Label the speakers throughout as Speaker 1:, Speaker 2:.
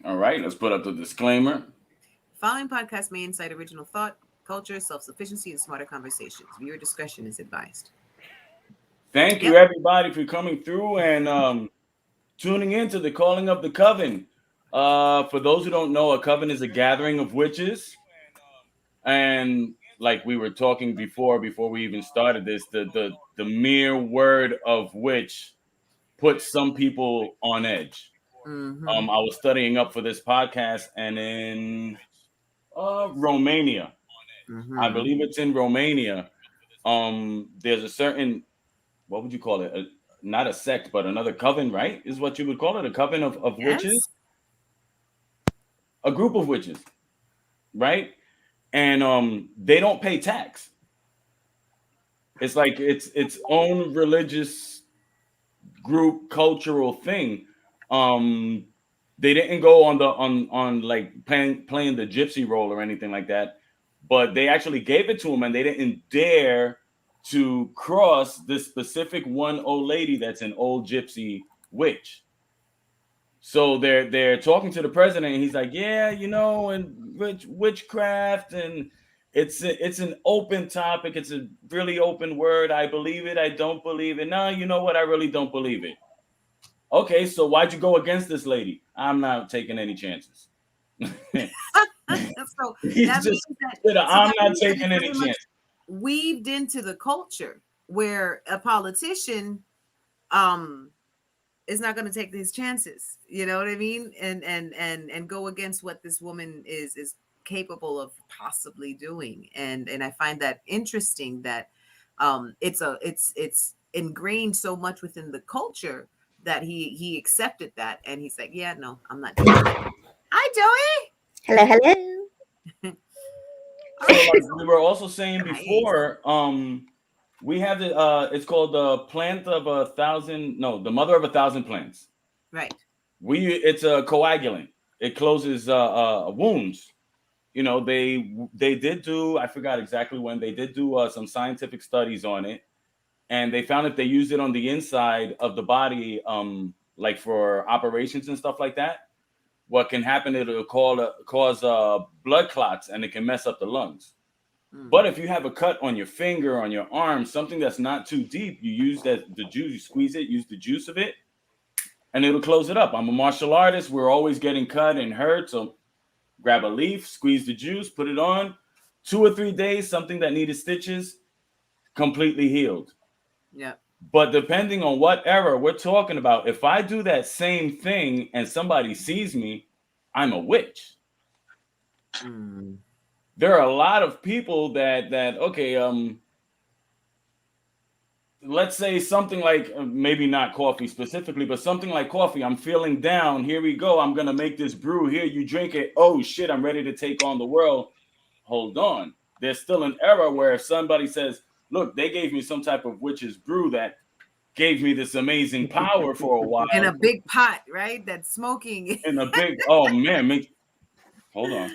Speaker 1: All right, let's put up the disclaimer.
Speaker 2: Following podcast may incite original thought, culture, self-sufficiency, and smarter conversations. Viewer discretion is advised.
Speaker 1: Thank you,
Speaker 2: Yep.
Speaker 1: everybody, for coming through and tuning in to the calling of the Coven. For those who don't know, a coven is a gathering of witches, and like we were talking before we even started this, the mere word of witch puts some people on edge.
Speaker 2: Mm-hmm.
Speaker 1: I was studying up for this podcast, and in Romania, I
Speaker 2: Mm-hmm.
Speaker 1: believe it's in Romania. There's a certain, what would you call it? Not a sect, but another coven, right? Is what you would call it, a coven of witches,
Speaker 2: Yes.
Speaker 1: a group of witches, right? And they don't pay tax. It's like it's its own religious group cultural thing. Um, they didn't go on the on like playing the gypsy role or anything like that, but they actually gave it to him, and they didn't dare to cross this specific one old lady that's an old gypsy witch. So they're talking to the president, and he's like, "Yeah, and witchcraft, and it's an open topic. It's a really open word. I believe it. I don't believe it. No, you know what? I really don't believe it. Okay, so why'd you go against this lady? I'm not taking any chances."
Speaker 2: So
Speaker 1: He's
Speaker 2: that
Speaker 1: just
Speaker 2: means that
Speaker 1: I'm not
Speaker 2: that
Speaker 1: taking
Speaker 2: it's
Speaker 1: any
Speaker 2: very much
Speaker 1: chances.
Speaker 2: weaved into the culture where a politician um is not going to take these chances. You know what I mean? And go against what this woman is capable of possibly doing. And I find that interesting that it's ingrained so much within the culture that he accepted that, and he's like, yeah, no, I'm not doing that. Hi,
Speaker 3: Hello, hello.
Speaker 2: Joey. All
Speaker 1: So
Speaker 2: right,
Speaker 1: like
Speaker 2: so
Speaker 1: we were also saying
Speaker 2: nice.
Speaker 1: before, we have the it's called the plant of a thousand, no, the mother of a thousand plants.
Speaker 2: Right.
Speaker 1: It's a coagulant. It closes wounds. They did do, I forgot exactly when, they did do some scientific studies on it, and they found if they used it on the inside of the body, like for operations and stuff like that, what can happen, it'll cause blood clots, and it can mess up the lungs.
Speaker 2: Mm.
Speaker 1: But if you have a cut on your finger, on your arm, something that's not too deep, you use that the juice, you squeeze it, use the juice of it, and it'll close it up. I'm a martial artist. We're always getting cut and hurt, so grab a leaf, squeeze the juice, put it on. 2 or 3 days, something that needed stitches, completely healed.
Speaker 2: Yeah.
Speaker 1: But depending on what era we're talking about, if I do that same thing and somebody sees me, I'm a witch.
Speaker 2: Mm.
Speaker 1: There are a lot of people that okay, let's say something like maybe not coffee specifically, but something like coffee. I'm feeling down. Here we go. I'm gonna make this brew. Here, you drink it. Oh shit, I'm ready to take on the world. Hold on. There's still an era where if somebody says, look, they gave me some type of witch's brew that gave me this amazing power for a
Speaker 2: In a
Speaker 1: while
Speaker 2: big pot, right? That's smoking.
Speaker 1: in a big, oh man, hold on.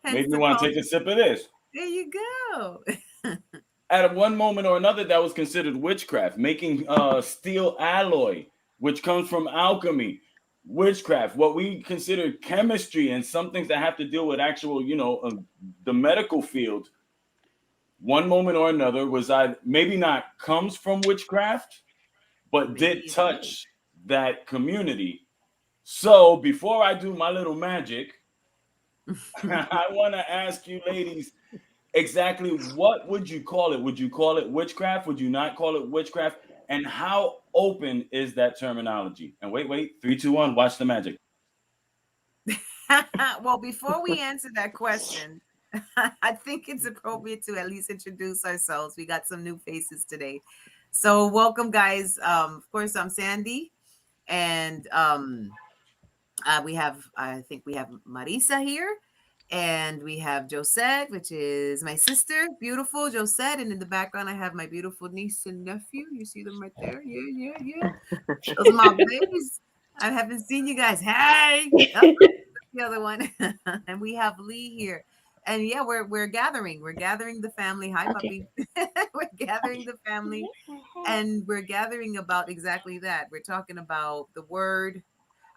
Speaker 2: Hence
Speaker 1: Maybe you
Speaker 2: the
Speaker 1: want to
Speaker 2: call.
Speaker 1: take a sip of this.
Speaker 2: There you go.
Speaker 1: At one moment or another, that was considered witchcraft. Making steel alloy, which comes from alchemy, witchcraft. What we consider chemistry and some things that have to deal with actual, the medical field. One moment or another was I maybe not comes from witchcraft, but
Speaker 2: Maybe
Speaker 1: did
Speaker 2: it is.
Speaker 1: touch that community. So before I do my little magic, I want to ask you, ladies, exactly what would you call it? Would you call it witchcraft? Would you not call it witchcraft? And how open is that terminology? And wait, 3, 2, 1, watch the magic.
Speaker 2: Well, before we answer that question, I think it's appropriate to at least introduce ourselves. We got some new faces today. So, welcome, guys. Of course, I'm Sandy. And I think we have Marisa here. And we have Josette, which is my sister, beautiful Josette. And in the background, I have my beautiful niece and nephew. You see them right there? Yeah, yeah, yeah. Those are my babies. I haven't seen you guys. Hey, oh, the other one. And we have Lee here. And yeah, we're gathering. We're gathering the family. Hi,
Speaker 3: Okay.
Speaker 2: puppy. We're gathering the family, and we're gathering about exactly that. We're talking about the word.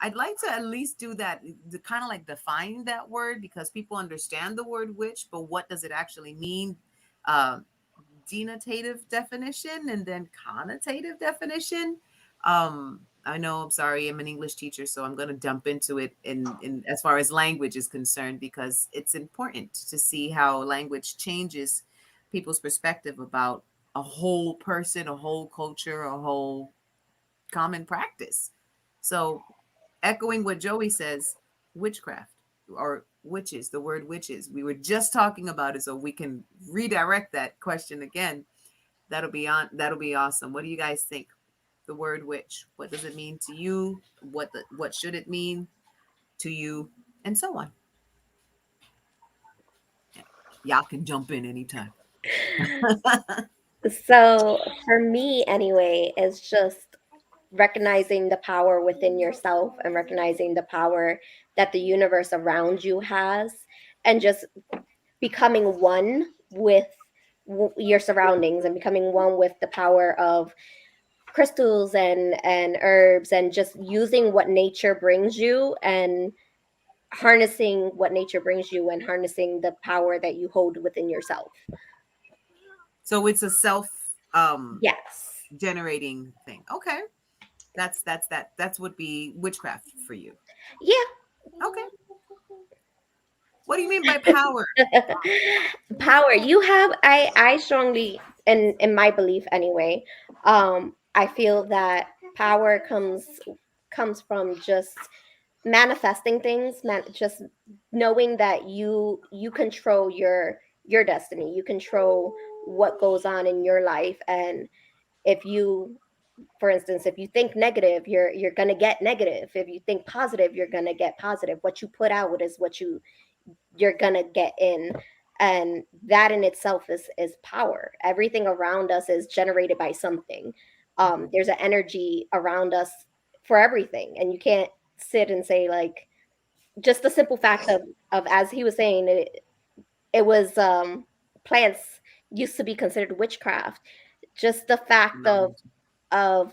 Speaker 2: I'd like to at least do that, to kind of like define that word, because people understand the word witch, but what does it actually mean? Uh, Denotative definition and then connotative definition. I know, I'm sorry, I'm an English teacher, so I'm going to jump into it in as far as language is concerned, because it's important to see how language changes people's perspective about a whole person, a whole culture, a whole common practice. So, echoing what Joey says, witchcraft or witches, the word witches, we were just talking about it, so we can redirect that question again. That'll be awesome. What do you guys think? The word witch. What does it mean to you? What should it mean to you? And so on. Y'all can jump in anytime.
Speaker 3: So for me, anyway, is just recognizing the power within yourself and recognizing the power that the universe around you has, and just becoming one with your surroundings and becoming one with the power of crystals and herbs, and just using what nature brings you and harnessing what nature brings you and harnessing the power that you hold within yourself.
Speaker 2: So it's a self um
Speaker 3: Yes.
Speaker 2: generating thing. Okay. That's would be witchcraft for you.
Speaker 3: Yeah.
Speaker 2: Okay. What do you mean by power?
Speaker 3: Power you have, I strongly, in my belief anyway, I feel that power comes from just manifesting things, just knowing that you control your destiny, you control what goes on in your life. And if you, for instance, if you think negative, you're going to get negative. If you think positive, you're going to get positive. What you put out is what you're gonna get in. And that in itself is power. Everything around us is generated by something.
Speaker 2: Mhm.
Speaker 3: There's an energy around us for everything, and you can't sit and say, like, just the simple fact of as he was saying, it was plants used to be considered witchcraft. Just the fact of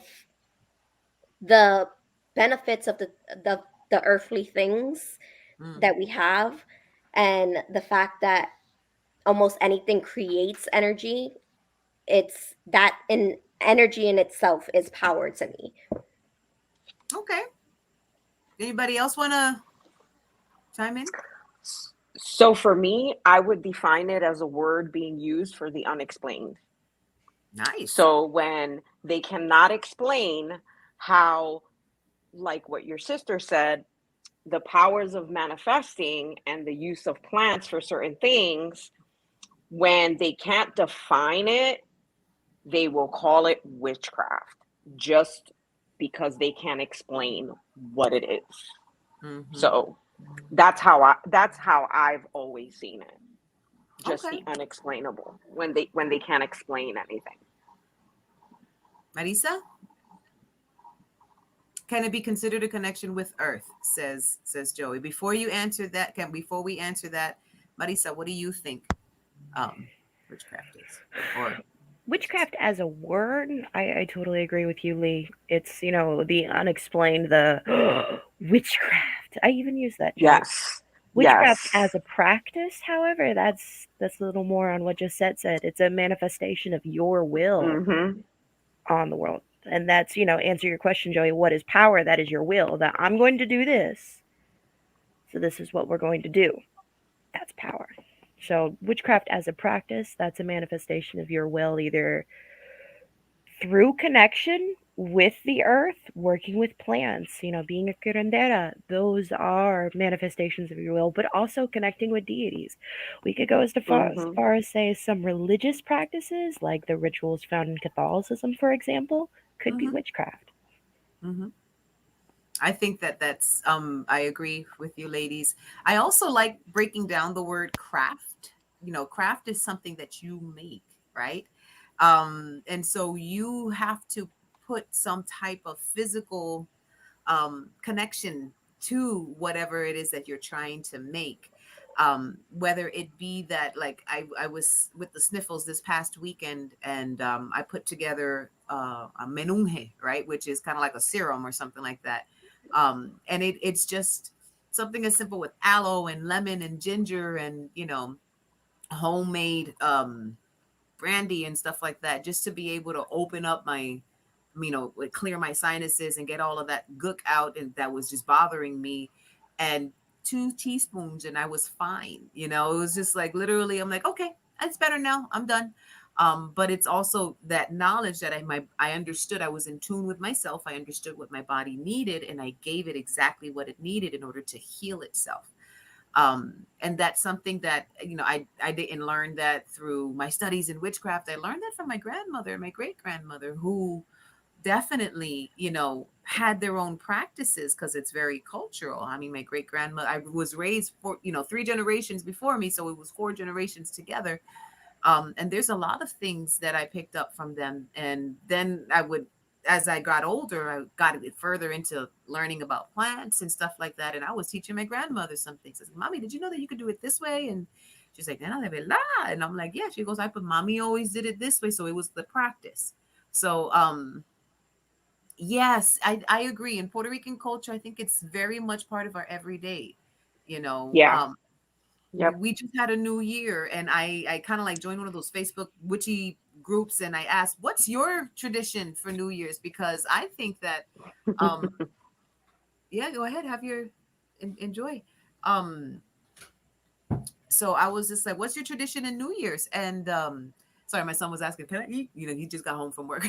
Speaker 3: the benefits of the earthly things
Speaker 2: Mm.
Speaker 3: that we have, and the fact that almost anything creates energy. It's that in energy in itself is power to me.
Speaker 2: Okay. Anybody else want to chime in?
Speaker 4: So for me, I would define it as a word being used for the unexplained.
Speaker 2: Nice.
Speaker 4: So when they cannot explain how, like what your sister said, the powers of manifesting and the use of plants for certain things, when they can't define it, they will call it witchcraft just because they can't explain what it is.
Speaker 2: Mm-hmm.
Speaker 4: So that's how I've always seen it. Just
Speaker 2: Okay.
Speaker 4: the unexplainable when they can't explain anything.
Speaker 2: Marisa, can it be considered a connection with Earth? Says Joey. Before you answer that, before we answer that, Marisa, what do you think witchcraft is? Or
Speaker 5: Witchcraft as a word, I totally agree with you, Lee. It's, the unexplained, the witchcraft. I even use that, Joey.
Speaker 4: Yes.
Speaker 5: Witchcraft
Speaker 4: Yes.
Speaker 5: as a practice, however, that's a little more on what Josette said. It's a manifestation of your will
Speaker 4: Mhm.
Speaker 5: on the world. And that's, answer your question, Joey, what is power? That is your will. That I'm going to do this. So this is what we're going to do. That's power. So witchcraft as a practice, that's a manifestation of your will, either through connection with the earth, working with plants, being a curandera, those are manifestations of your will, but also connecting with deities. We could go as
Speaker 4: Mhm.
Speaker 5: far as say some religious practices, like the rituals found in Catholicism, for example, could be
Speaker 2: mm-hmm,
Speaker 5: witchcraft.
Speaker 2: mm-hmm. I think that's I agree with you ladies. I also like breaking down the word craft. Craft is something that you make, right? And so you have to put some type of physical connection to whatever it is that you're trying to make. Whether it be that, like, I was with the sniffles this past weekend, and I put together a menunje, right, which is kind of like a serum or something like that. And it's just something as simple with aloe and lemon and ginger and homemade brandy and stuff like that, just to be able to open up my, like clear my sinuses and get all of that gook out and that was just bothering me. And 2 teaspoons and I was fine. It was just like literally, I'm like, okay, it's better now. I'm done. But it's also that knowledge that I understood. I was in tune with myself. I understood what my body needed, and I gave it exactly what it needed in order to heal itself. And that's something that I didn't learn that through my studies in witchcraft. I learned that from my grandmother, my great grandmother, who definitely had their own practices because it's very cultural. I mean, my great grandmother, I was raised for 3 generations before me, so it was 4 generations together. And there's a lot of things that I picked up from them. And then as I got older, I got a bit further into learning about plants and stuff like that. And I was teaching my grandmother some things. I said, Mommy, did you know that you could do it this way? And she's like, "No, de verdad." And I'm like, yeah. She goes, but Mommy always did it this way. So it was the practice. So, yes, I agree. In Puerto Rican culture, I think it's very much part of our everyday, you know.
Speaker 4: Yeah.
Speaker 2: Um,
Speaker 4: Yep.
Speaker 2: we just had a new year and I kind of like joined one of those Facebook witchy groups and I asked, what's your tradition for New Year's? Because I think that um yeah, go ahead, have your enjoy. um so I was just like, what's your tradition in New Year's? And sorry, my son was asking, can I eat? He just got home from work.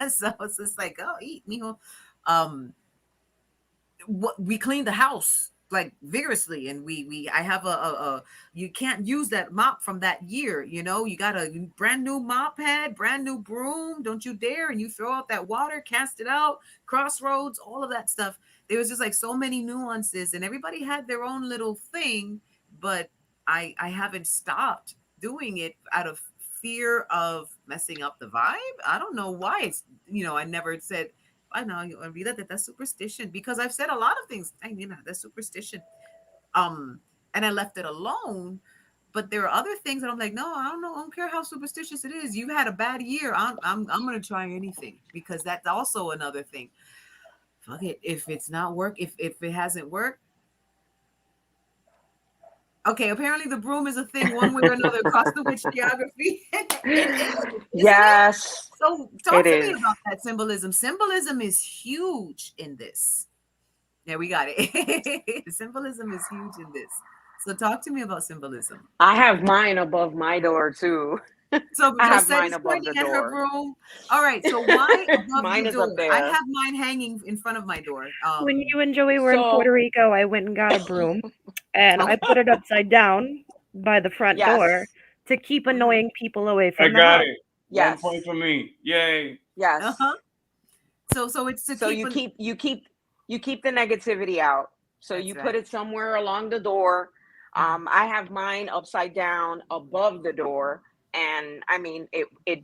Speaker 2: So it's just like, oh, eat, mijo. um what we clean the house like vigorously, and we I have a you can't use that mop from that year. You got a brand new mop head, brand new broom, don't you dare, and you throw out that water, cast it out, crossroads, all of that stuff. There was just like so many nuances and everybody had their own little thing. But I haven't stopped doing it out of fear of messing up the vibe. I don't know why. I never said, I know you olvida that that's superstition, because I've said a lot of things. I mean, that's superstition. And I left it alone. But there are other things that I'm like, no, I don't know. I don't care how superstitious it is. You've had a bad year. I'm gonna try anything, because that's also another thing. Fuck it. If it's not work, if it hasn't worked, okay. Apparently the broom is a thing one way or another across the witch geography. It is, isn't it?
Speaker 4: Yes,
Speaker 2: So talk
Speaker 4: it
Speaker 2: to me
Speaker 4: is.
Speaker 2: about that symbolism. Symbolism is huge in this. Yeah, we got it. Symbolism is huge in this. So talk to me about symbolism.
Speaker 4: I have mine above my door too.
Speaker 2: So
Speaker 4: I have
Speaker 2: Josette
Speaker 4: mine
Speaker 2: is
Speaker 4: above the
Speaker 2: pointing at her
Speaker 4: door.
Speaker 2: broom. All right. So why above
Speaker 4: Mine
Speaker 2: the
Speaker 4: is up
Speaker 2: door? I
Speaker 4: there.
Speaker 2: have mine hanging in front of my door.
Speaker 5: When you and Joey were in
Speaker 4: So
Speaker 5: Puerto Rico, I went and got a broom and I
Speaker 2: Okay.
Speaker 5: put it upside down by the front door
Speaker 4: yes,
Speaker 5: to keep
Speaker 2: Mhm.
Speaker 5: annoying people away
Speaker 1: I
Speaker 5: from the
Speaker 1: got
Speaker 5: house.
Speaker 1: it. 1 point
Speaker 4: yes,
Speaker 1: for me. Yay.
Speaker 4: yes.
Speaker 2: Uh-huh. So it's to
Speaker 4: So
Speaker 2: keep
Speaker 4: you
Speaker 2: an.
Speaker 4: keep the negativity out. So
Speaker 2: That's
Speaker 4: you put
Speaker 2: right.
Speaker 4: it somewhere along the door.
Speaker 2: Mhm.
Speaker 4: I have mine upside down above the door, and I mean it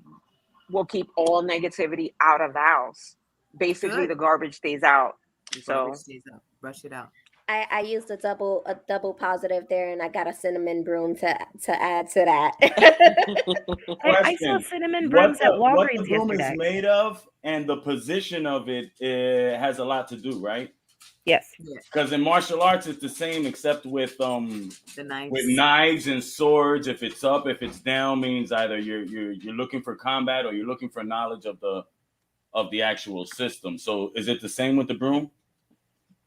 Speaker 4: will keep all negativity out of the house. Basically,
Speaker 2: Good.
Speaker 4: the garbage stays out.
Speaker 2: The garbage
Speaker 4: So
Speaker 2: stays up. Brush it out.
Speaker 3: I used a double positive there, and I got a cinnamon broom to add to that.
Speaker 5: I saw
Speaker 1: Question:
Speaker 5: cinnamon
Speaker 1: What
Speaker 5: brooms at
Speaker 1: the
Speaker 5: Walgreens
Speaker 1: broom is
Speaker 5: yesterday.
Speaker 1: made of and the position of it has a lot to do, right?
Speaker 5: Yes.
Speaker 2: Yeah.
Speaker 1: Because in martial arts, it's the same, except
Speaker 2: The
Speaker 1: with
Speaker 2: knives.
Speaker 1: knives and swords. If it's up, if it's down, means either you're looking for combat or you're looking for knowledge of the actual system. So is it the same with the broom?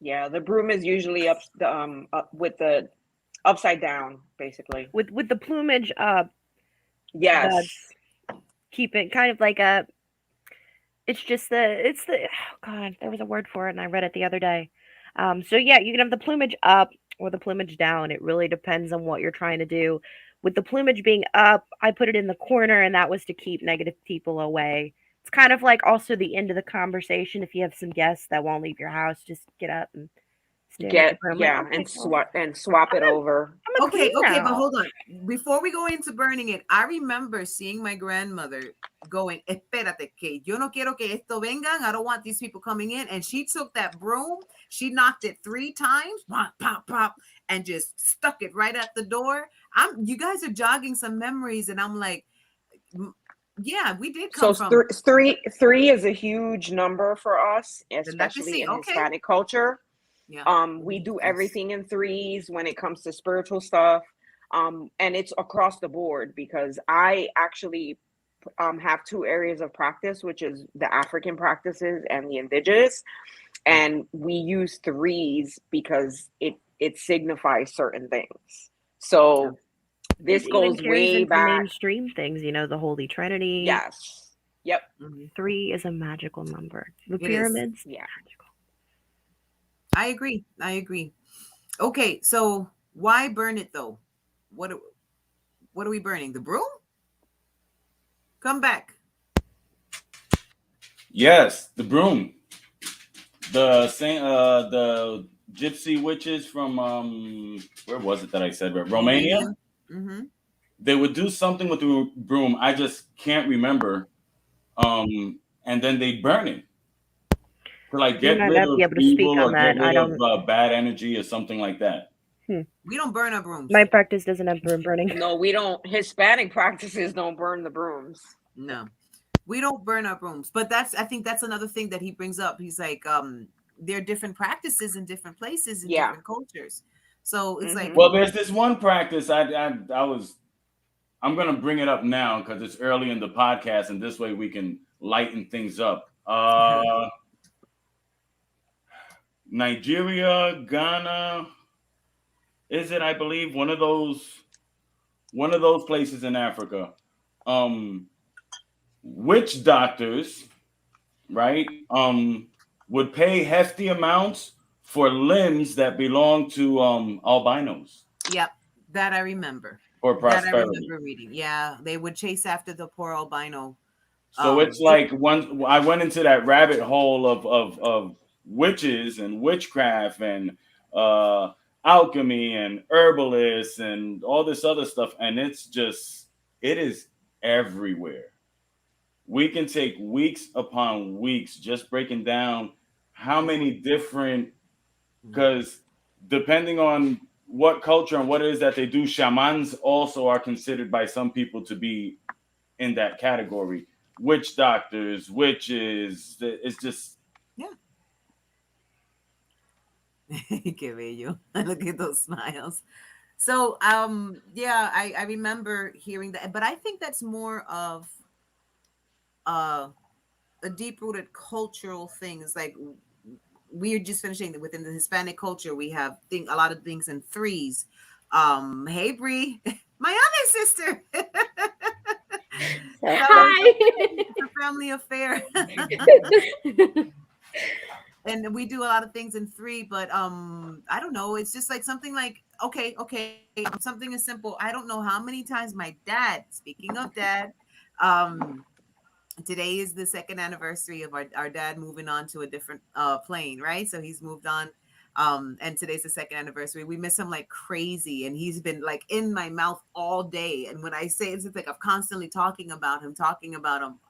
Speaker 4: yeah, the broom is usually up with the upside down, basically.
Speaker 5: With the plumage up, that's
Speaker 4: Yes.
Speaker 5: keep it kind of like a. It's the oh God, there was a word for it and I read it the other day. So yeah, you can have the plumage up or the plumage down. It really depends on what you're trying to do. With the plumage being up, I put it in the corner and that was to keep negative people away. It's kind of like also the end of the conversation. If you have some guests that won't leave your house, just get up and stand at the
Speaker 4: Get
Speaker 5: broom like,
Speaker 4: yeah,
Speaker 5: okay, well,
Speaker 4: and swap it over.
Speaker 5: I'm a queen
Speaker 2: Okay, but
Speaker 5: now.
Speaker 2: hold on. Before we go into burning it, I remember seeing my grandmother going, espérate, que yo no quiero que esto vengan. I don't want these people coming in. And she took that broom, she knocked it 3 times, pop, pop, pop, and just stuck it right at the door. You guys are jogging some memories, and I'm like, Yeah, we did
Speaker 4: So
Speaker 2: come from
Speaker 4: three is a huge number for us,
Speaker 2: the
Speaker 4: especially
Speaker 2: legacy.
Speaker 4: in
Speaker 2: Okay.
Speaker 4: Hispanic culture.
Speaker 2: Yeah.
Speaker 4: We do
Speaker 2: Yes.
Speaker 4: everything in threes when it comes to spiritual stuff. And it's across the board because I actually have two areas of practice, which is the African practices and the indigenous. And we use threes because it signifies certain things. So
Speaker 5: It
Speaker 4: this
Speaker 5: even
Speaker 4: goes
Speaker 5: carries
Speaker 4: way
Speaker 5: into
Speaker 4: back.
Speaker 5: mainstream things, the Holy Trinity.
Speaker 4: Yes. Yep.
Speaker 5: 3 is a magical number. The
Speaker 2: It is.
Speaker 5: pyramids,
Speaker 4: Yeah.
Speaker 5: magical.
Speaker 2: I agree. Okay, so why burn it though? What are we burning? The broom? Come back.
Speaker 1: Yes, the broom. The gypsy witches from where was it that I said? Romania.
Speaker 2: Mm-hmm.
Speaker 1: They would do something with the broom. I just can't remember. And then they burn it to like
Speaker 5: You
Speaker 1: get
Speaker 5: might
Speaker 1: rid
Speaker 5: not be
Speaker 1: of
Speaker 5: able to speak
Speaker 1: evil
Speaker 5: on
Speaker 1: or get
Speaker 5: that. I
Speaker 1: rid of
Speaker 5: don't.
Speaker 1: bad energy or something like that.
Speaker 2: We don't burn our brooms.
Speaker 5: My practice doesn't have broom burning.
Speaker 4: No, we don't. Hispanic practices don't burn the brooms.
Speaker 2: No. We don't burn our brooms. But I think that's another thing that he brings up. He's like, there are different practices in different places in
Speaker 4: Yeah.
Speaker 2: different cultures. So it's like
Speaker 1: Well, there's this one practice I'm gonna bring it up now because it's early in the podcast, and this way we can lighten things up. Nigeria, Ghana, is it? I believe one of those places in Africa. Witch doctors, right? Would pay hefty amounts for limbs that belong to albinos
Speaker 2: yep, that I remember.
Speaker 1: for
Speaker 2: That I
Speaker 1: prosperity.
Speaker 2: remember reading. Yeah, they would chase after the poor albino.
Speaker 1: So it's like I went into that rabbit hole of witches and witchcraft and alchemy and herbalists and all this other stuff, and it is everywhere. We can take weeks upon weeks just breaking down how many different, because depending on what culture and what it is that they do, shamans also are considered by some people to be in that category. Witch doctors, witches, it's just
Speaker 2: yeah. Qué bello. Look at those smiles. So yeah, I remember hearing that, but I think that's more of uh a deep rooted cultural thing. It's like we're just finishing that within the Hispanic culture, we have a lot of things in threes. Hey Bree, my other sister.
Speaker 3: So,
Speaker 2: So
Speaker 3: hi.
Speaker 2: it's a family affair. And we do a lot of things in three, but I don't know, it's just like something like okay, something as simple. I don't know how many times my dad, speaking of dad, um today is the second anniversary of our dad moving on to a different plane, right? So he's moved on. And today's the second anniversary. We miss him like crazy, and he's been like in my mouth all day. And when I say it's like I'm constantly talking about him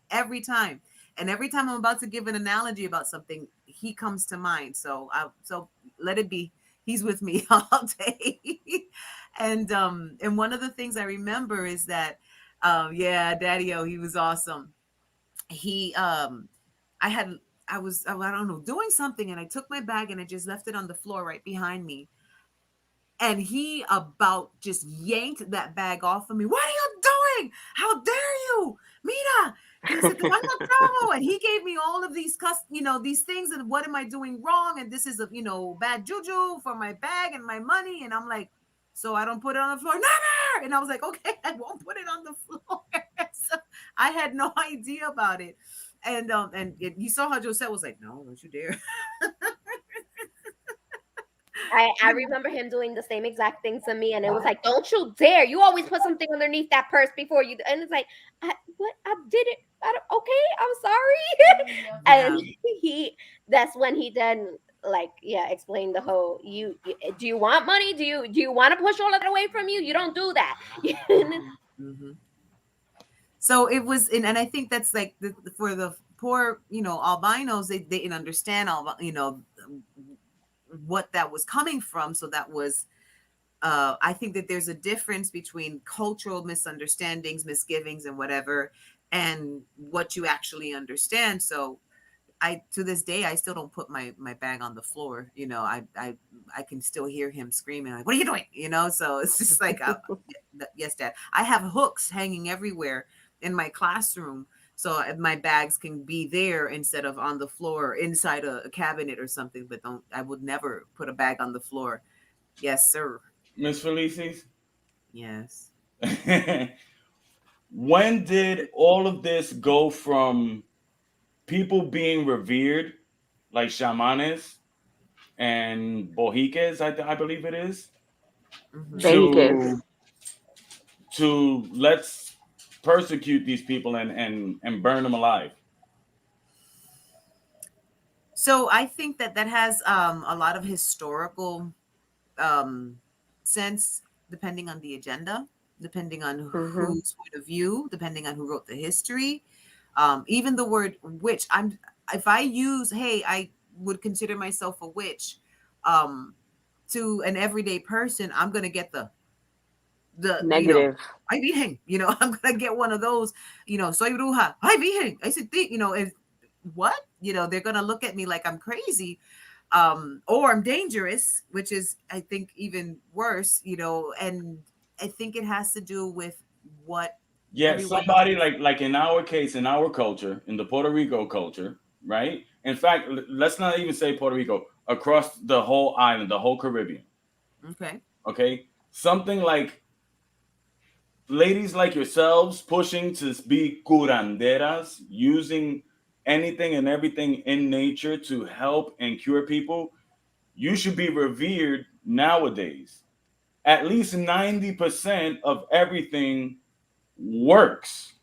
Speaker 2: every time. And every time I'm about to give an analogy about something, he comes to mind. So let it be. He's with me all day. And one of the things I remember is that yeah, Daddy-O, he was awesome. He I had I don't know, doing something, and I took my bag and I just left it on the floor right behind me, and he about just yanked that bag off of me. What are you doing? How dare you, Mira? And he gave me all of these these things, and what am I doing wrong, and this is a bad juju for my bag and my money. And I'm like, so I don't put it on the floor, never. And I was like, okay, I won't put it on the floor. So I had no idea about it. And you saw how Josette was like, no, don't you dare.
Speaker 3: I remember him doing the same exact things to me, and it was like, "Don't you dare! You always put something underneath that purse before you." And it's like, "What? I did it. Okay, I'm sorry." And that's when he then explained the whole. Do you want money? Do you want to push all of that away from you? You don't do that.
Speaker 2: Mm-hmm. So it was, and I think that's like for the poor, albinos, they didn't understand what that was coming from. So that was, I think that there's a difference between cultural misunderstandings, misgivings, and whatever, and what you actually understand. So I, to this day, I still don't put my bag on the floor. I can still hear him screaming like, "What are you doing?" So it's just like, yes, Dad. I have hooks hanging everywhere in my classroom, so my bags can be there instead of on the floor inside a cabinet or something. But don't, I would never put a bag on the floor. Yes, sir.
Speaker 1: Miss Felices.
Speaker 2: Yes.
Speaker 1: When did all of this go from people being revered, like shamanes and bohiques, I believe it is,
Speaker 2: Hmm.
Speaker 4: Vejigas.
Speaker 1: to let's persecute these people and burn them alive?
Speaker 2: So I think that has a lot of historical um, sense, depending on the agenda, depending on
Speaker 4: Mm-hmm.
Speaker 2: whose point of view, depending on who wrote the history. Even the word witch, if I use, hey, I would consider myself a witch, um, to an everyday person, I'm gonna get the
Speaker 4: Negative.
Speaker 2: ay virgen, I'm gonna get one of those, soy bruja, ay virgen, I said, if what, they're gonna look at me like I'm crazy, or I'm dangerous, which is, I think, even worse, and I think it has to do with what
Speaker 1: Yeah,
Speaker 2: everyone
Speaker 1: somebody
Speaker 2: else.
Speaker 1: like in our case, in our culture, in the Puerto Rico culture, right? In fact, let's not even say Puerto Rico, across the whole island, the whole Caribbean.
Speaker 2: Okay.
Speaker 1: Okay, something like ladies like yourselves pushing to be curanderas, using anything and everything in nature to help and cure people, you should be revered nowadays. At least 90% of everything works.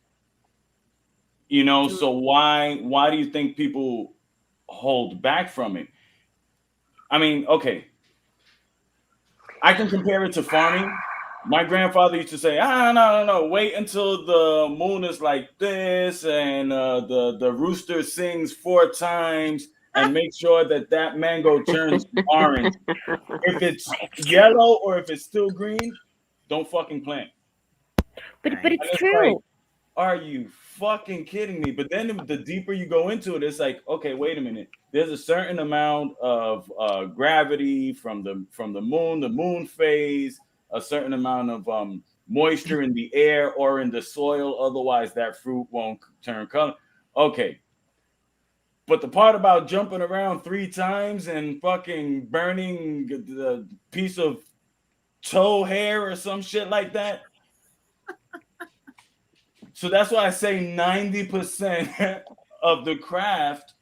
Speaker 2: True.
Speaker 1: So why do you think people hold back from it? I mean, okay, I can compare it to farming. My grandfather used to say, no, wait until the moon is like this and the rooster sings 4 times and make sure that mango turns orange. If it's
Speaker 5: It's true.
Speaker 1: yellow or if it's still green, don't fucking plant.
Speaker 5: But
Speaker 2: Right.
Speaker 5: it's
Speaker 1: And it's like,
Speaker 5: true.
Speaker 1: are you fucking kidding me? But then the deeper you go into it, it's like, okay, wait a minute. There's a certain amount of gravity from the moon phase, a certain amount of moisture in the air or in the soil. Otherwise, that fruit won't turn color. Okay, but the part about jumping around 3 times and fucking burning the piece of toe hair or some shit like that. So that's why I say 90% of the craft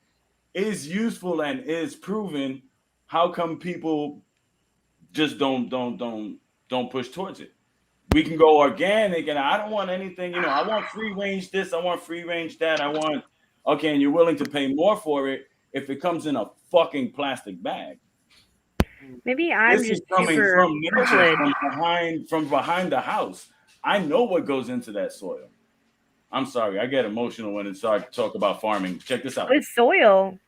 Speaker 1: is useful and is proven. How come people just don't push towards it? We can go organic, and I don't want anything. I want free range this. I want free range that. I want okay, and you're willing to pay more for it if it comes in a fucking plastic bag.
Speaker 5: Maybe I'm
Speaker 1: This is
Speaker 5: just
Speaker 1: coming
Speaker 5: super
Speaker 1: from nature,
Speaker 5: privileged
Speaker 1: from behind the house. I know what goes into that soil. I'm sorry, I get emotional when it's start to talk about farming. Check this out.
Speaker 5: with soil.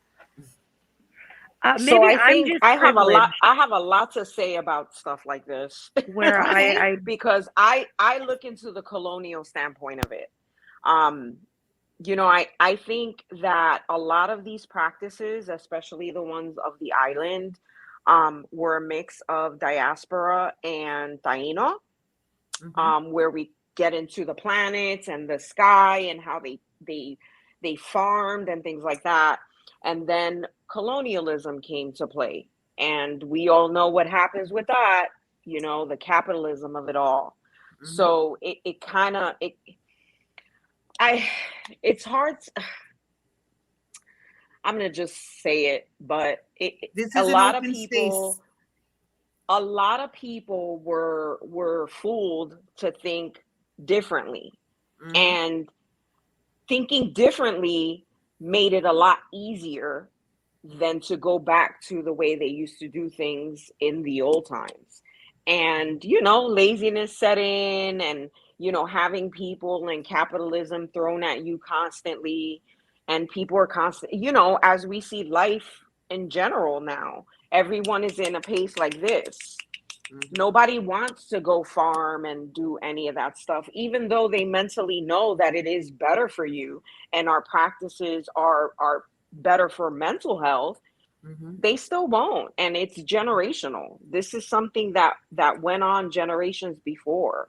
Speaker 4: So
Speaker 5: Maybe
Speaker 4: I
Speaker 5: I'm
Speaker 4: think
Speaker 5: just privileged
Speaker 4: I have a lot to say about stuff like this.
Speaker 5: where
Speaker 2: Okay.
Speaker 4: Because I look into the colonial standpoint of it. Um, I think that a lot of these practices, especially the ones of the island, were a mix of diaspora and Taino,
Speaker 2: Hmm.
Speaker 4: where we get into the planets and the sky and how they farmed and things like that. And then colonialism came to play. And we all know what happens with that, the capitalism of it all.
Speaker 2: Hmm.
Speaker 4: So it kind of it I it's hard. I'm gonna just say it, but
Speaker 2: This
Speaker 4: a
Speaker 2: is an
Speaker 4: lot of
Speaker 2: open space.
Speaker 4: people, were fooled to think differently,
Speaker 2: Hmm.
Speaker 4: and thinking differently made it a lot easier than to go back to the way they used to do things in the old times. And, laziness set in, and, having people and capitalism thrown at you constantly. And people are constant, as we see life in general now, everyone is in a pace like this. Nobody wants to go farm and do any of that stuff, even though they mentally know that it is better for you and our practices are better for mental health. They still won't, and it's generational. This is something that went on generations before,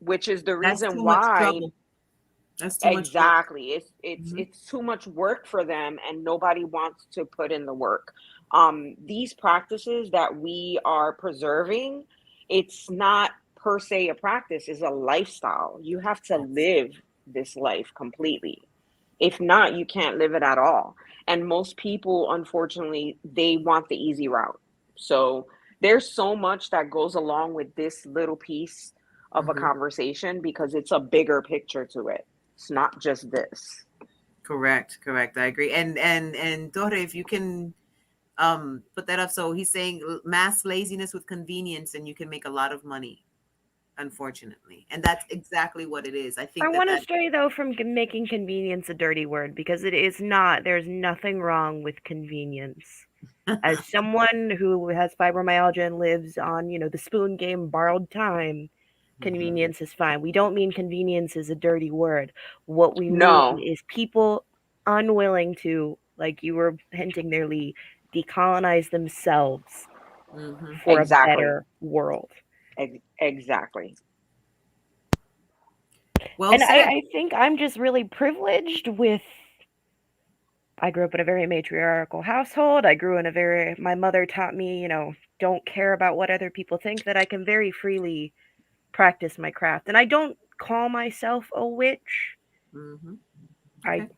Speaker 4: which is the
Speaker 2: That's
Speaker 4: reason
Speaker 2: too much
Speaker 4: why.
Speaker 2: trouble. That's too much work.
Speaker 4: Exactly. It's too much work for them, and nobody wants to put in the work. These practices that we are preserving, it's not per se a practice, it's a lifestyle. You have to
Speaker 2: Yes.
Speaker 4: live this life completely. If not, you can't live it at all. And most people, unfortunately, they want the easy route. So there's so much that goes along with this little piece of a conversation because it's a bigger picture to it. It's not just this.
Speaker 2: Correct. I agree. And Dore, if you can put that up. So he's saying mass laziness with convenience, and you can make a lot of money, unfortunately. And that's exactly what it is. I
Speaker 5: I
Speaker 2: think
Speaker 5: want to
Speaker 2: that
Speaker 5: stray though from making convenience a dirty word because it is not. There's nothing wrong with convenience. As someone who has fibromyalgia and lives on, the spoon game borrowed time, convenience is fine. We don't mean convenience is a dirty word. What we mean
Speaker 4: No,
Speaker 5: is people unwilling to, like you were hinting there, Lee, decolonize themselves for a
Speaker 4: exactly.
Speaker 5: better world.
Speaker 4: Exactly.
Speaker 2: well
Speaker 5: And
Speaker 2: said.
Speaker 5: I think I'm just really privileged with. I grew up in a very matriarchal household. My mother taught me, don't care about what other people think, that I can very freely practice my craft. And I don't call myself a witch. I
Speaker 2: Okay.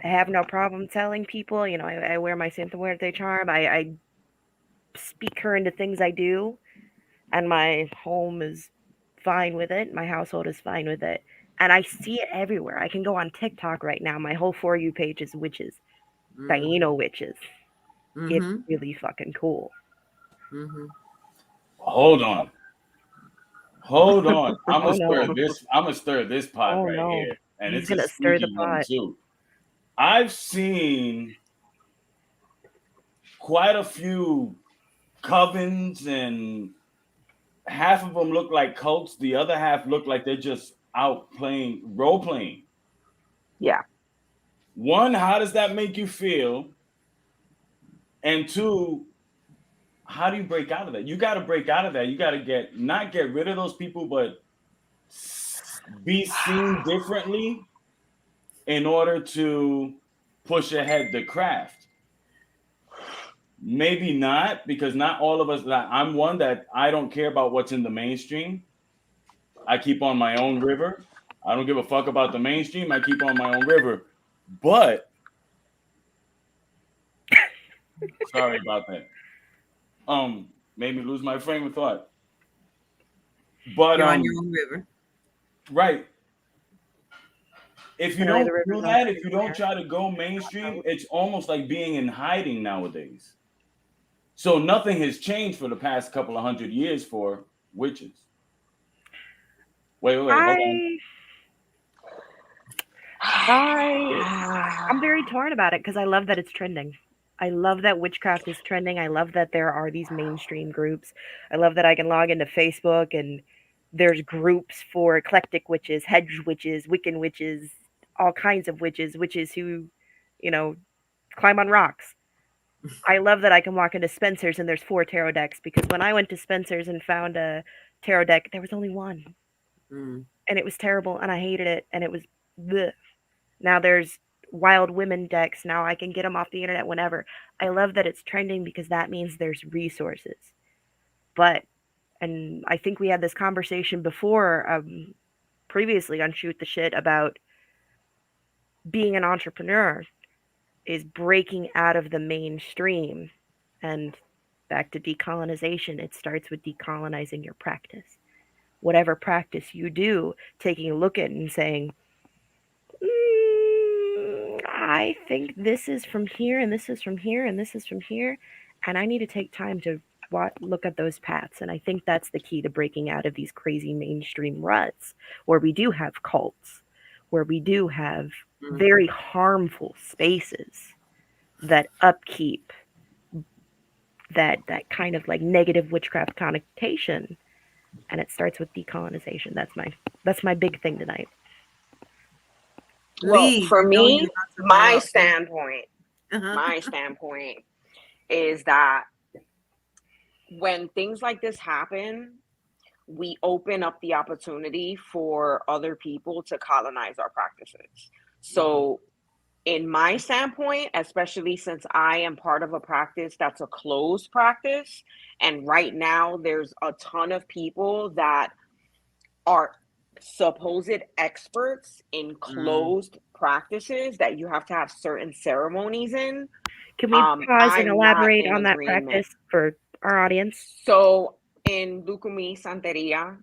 Speaker 5: I have no problem telling people, I wear my Santa Muerte charm. I speak her into things I do, and my home is fine with it. My household is fine with it. And I see it everywhere. I can go on TikTok right now. My whole For You page is witches, Taino witches. It's really fucking cool.
Speaker 1: Hold on. Hold on. I'm
Speaker 5: Oh
Speaker 1: gonna stir
Speaker 5: no.
Speaker 1: this. I'm gonna stir this pot
Speaker 5: Oh
Speaker 1: right
Speaker 5: no.
Speaker 1: here, and
Speaker 5: He's
Speaker 1: it's a
Speaker 5: gonna stir the
Speaker 1: sneaky one
Speaker 5: pot.
Speaker 1: too. I've seen quite a few covens, and half of them look like cults. The other half look like they're just out playing role playing.
Speaker 4: Yeah.
Speaker 1: One, how does that make you feel? And two, how do you break out of that? You got to break out of that. You got to not get rid of those people, but be seen differently in order to push ahead the craft. Maybe not, because not all of us. I'm one that I don't care about what's in the mainstream. I keep on my own river. I don't give a fuck about the mainstream. I keep on my own river. But sorry about that. Made me lose my frame of thought. But
Speaker 2: You're on your own river.
Speaker 1: right. If you
Speaker 5: Apparently the
Speaker 1: don't do
Speaker 5: river's not
Speaker 1: that, if
Speaker 5: going
Speaker 1: you don't
Speaker 5: anywhere.
Speaker 1: try to go mainstream, it's almost like being in hiding nowadays. So nothing has changed for the past couple of 100 years for witches. Wait, hold on.
Speaker 5: I I I'm very torn about it because I love that it's trending. I love that witchcraft is trending. I love that there are these mainstream groups. I love that I can log into Facebook and there's groups for eclectic witches, hedge witches, Wiccan witches, all kinds of witches who, you know, climb on rocks. I love that I can walk into Spencer's and there's 4 tarot decks because when I went to Spencer's and found a tarot deck, there was only one. And it was terrible and I hated it and it was bleh. Now there's wild women decks. Now I can get them off the internet whenever. I love that it's trending because that means there's resources. But, and I think we had this conversation before, previously on Shoot the Shit about being an entrepreneur is breaking out of the mainstream. And back to decolonization, it starts with decolonizing your practice. Whatever practice you do, taking a look at it and saying, I think this is from here, and this is from here, and this is from here, and I need to take time to look at those paths. And I think that's the key to breaking out of these crazy mainstream ruts where we do have cults, where we do have very harmful spaces that upkeep that kind of like negative witchcraft connotation, and it starts with decolonization. That's my big thing tonight.
Speaker 4: Well,
Speaker 2: Lee,
Speaker 4: for
Speaker 2: I know
Speaker 4: me,
Speaker 2: you're not so
Speaker 4: my
Speaker 2: proud.
Speaker 4: standpoint,
Speaker 2: Uh-huh.
Speaker 4: my standpoint is that when things like this happen, we open up the opportunity for other people to colonize our practices. So, in my standpoint, especially since I am part of a practice that's a closed practice, and right now there's a ton of people that are supposed experts in closed prlasses that you have to have certain ceremonies in.
Speaker 5: Can we pause and
Speaker 4: I'm not
Speaker 5: elaborate
Speaker 4: in
Speaker 5: on that
Speaker 4: agreement.
Speaker 5: practice for our audience?
Speaker 4: So in Lukumi, Santeria,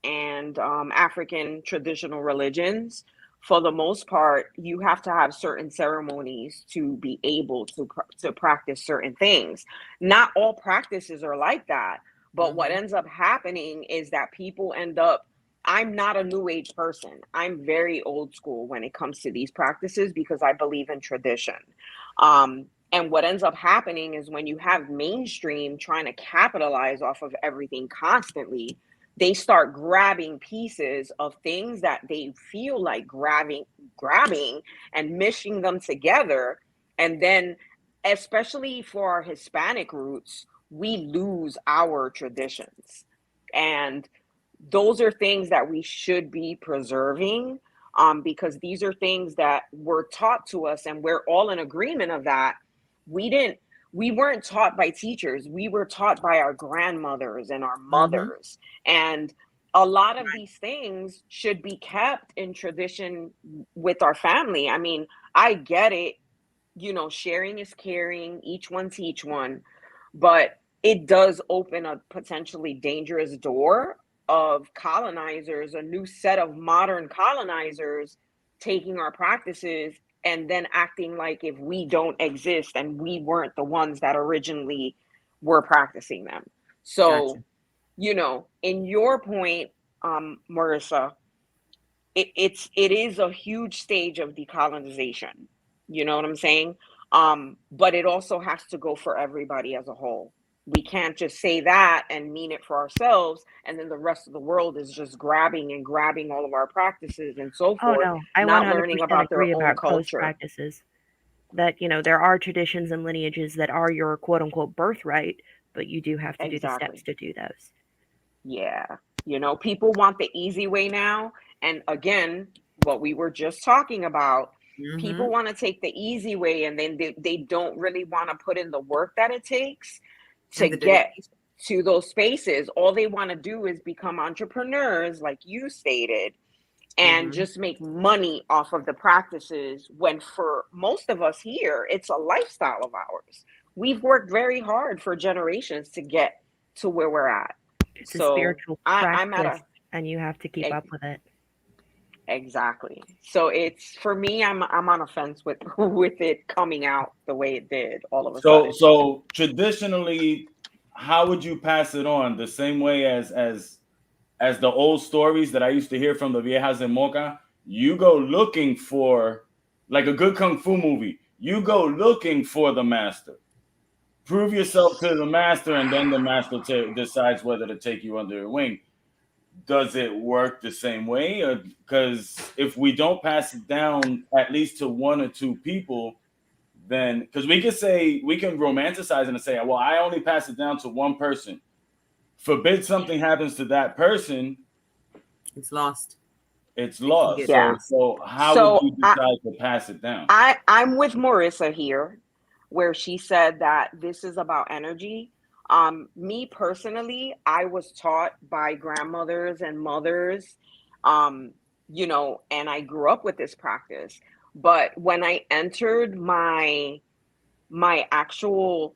Speaker 4: and African traditional religions, for the most part, you have to have certain ceremonies to be able to practice certain things. Not all practices are like that, but what ends up happening is that people end up. I'm not a new age person. I'm very old school when it comes to these practices because I believe in tradition. And what ends up happening is when you have mainstream trying to capitalize off of everything constantly, they start grabbing pieces of things that they feel like grabbing and mishing them together. And then, especially for our Hispanic roots, we lose our traditions. And those are things that we should be preserving, because these are things that were taught to us, and we're all in agreement of that. We weren't taught by teachers. We were taught by our grandmothers and our mothers. And a lot of these things should be kept in tradition with our family. I mean, I get it, sharing is caring, each one teach one, but it does open a potentially dangerous door of colonizers, a new set of modern colonizers taking our practices and then acting like if we don't exist and we weren't the ones that originally were practicing them. So, in your point, Marissa, it is a huge stage of decolonization. You know what I'm saying? But it also has to go for everybody as a whole. We can't just say that and mean it for ourselves, and then the rest of the world is just grabbing all of our practices and so
Speaker 5: Oh
Speaker 4: forth,
Speaker 5: no, I
Speaker 4: not
Speaker 5: 100%
Speaker 4: learning about their
Speaker 5: agree
Speaker 4: own
Speaker 5: about closed
Speaker 4: culture.
Speaker 5: practices. That there are traditions and lineages that are your quote unquote birthright, but you do have to do the steps to do those.
Speaker 4: Yeah. People want the easy way now. And again, what we were just talking about, people want to take the easy way, and then they don't really want to put in the work that it takes to get to those spaces. All they want to do is become entrepreneurs, like you stated, and just make money off of the practices, when for most of us here, it's a lifestyle of ours. We've worked very hard for generations to get to where we're at.
Speaker 5: It's a
Speaker 4: So
Speaker 5: spiritual
Speaker 4: I'm at
Speaker 5: practice, and you have to keep up with it.
Speaker 4: Exactly. So it's, for me, I'm on a fence with with it coming out the way it did all of a sudden.
Speaker 1: So traditionally, how would you pass it on? The same way as the old stories that I used to hear from the viejas en Moca. You go looking for, like a good kung fu movie. You go looking for the master. Prove yourself to the master, and then the master decides whether to take you under your wing. Does it work the same way? Because if we don't pass it down at least to one or two people, then, because we can romanticize it and say, well, I only pass it down to one person. Forbid something happens to that person,
Speaker 2: it's lost.
Speaker 1: It's lost.
Speaker 4: Yeah.
Speaker 1: So how would you decide to pass it down?
Speaker 4: I'm with Marissa here, where she said that this is about energy. Me personally, I was taught by grandmothers and mothers, and I grew up with this practice. But when I entered my actual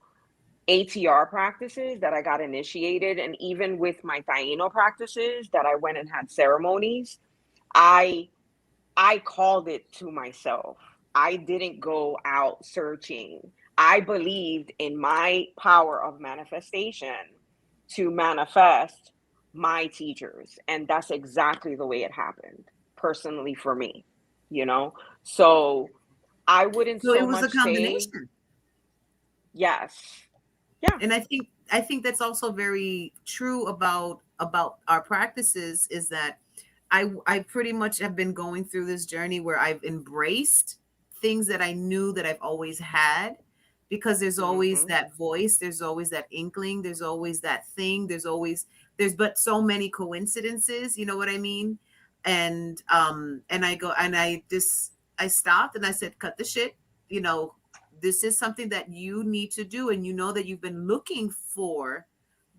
Speaker 4: ATR practices that I got initiated, and even with my Taino practices that I went and had ceremonies, I called it to myself. I didn't go out searching. I believed in my power of manifestation to manifest my teachers. And that's exactly the way it happened, personally, for me, So I wouldn't
Speaker 2: So it
Speaker 4: so
Speaker 2: was a
Speaker 4: much say,
Speaker 2: combination.
Speaker 4: yes. Yeah.
Speaker 2: And I think that's also very true about our practices, is that I pretty much have been going through this journey where I've embraced things that I knew that I've always had, because there's always
Speaker 4: Mm-hmm.
Speaker 2: that voice, there's always that inkling, there's always that thing, there's but so many coincidences, you know what I mean? And I go and I just I stopped and I said, cut the shit, you know, this is something that you need to do, and you know that you've been looking for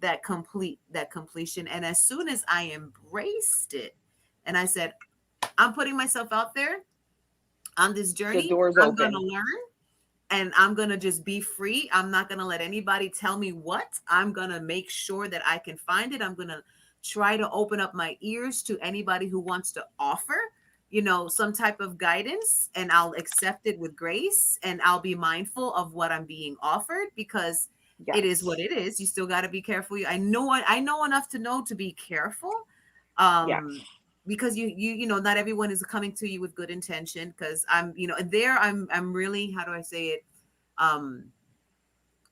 Speaker 2: that completion. And as soon as I embraced it and I said, I'm putting myself out there on this
Speaker 4: The
Speaker 2: journey,
Speaker 4: door's
Speaker 2: I'm going to
Speaker 4: open.
Speaker 2: learn, and I'm going to just be free. I'm not going to let anybody tell me what. I'm going to make sure that I can find it. I'm going to try to open up my ears to anybody who wants to offer, you know, some type of guidance, and I'll accept it with grace, and I'll be mindful of what I'm being offered, because it is what
Speaker 4: Yes.
Speaker 2: it is. You still got to be careful. I know enough to know to be careful.
Speaker 4: Yes.
Speaker 2: Um because you know, not everyone is coming to you with good intention, because I'm, you know, there I'm really, how do I say it, um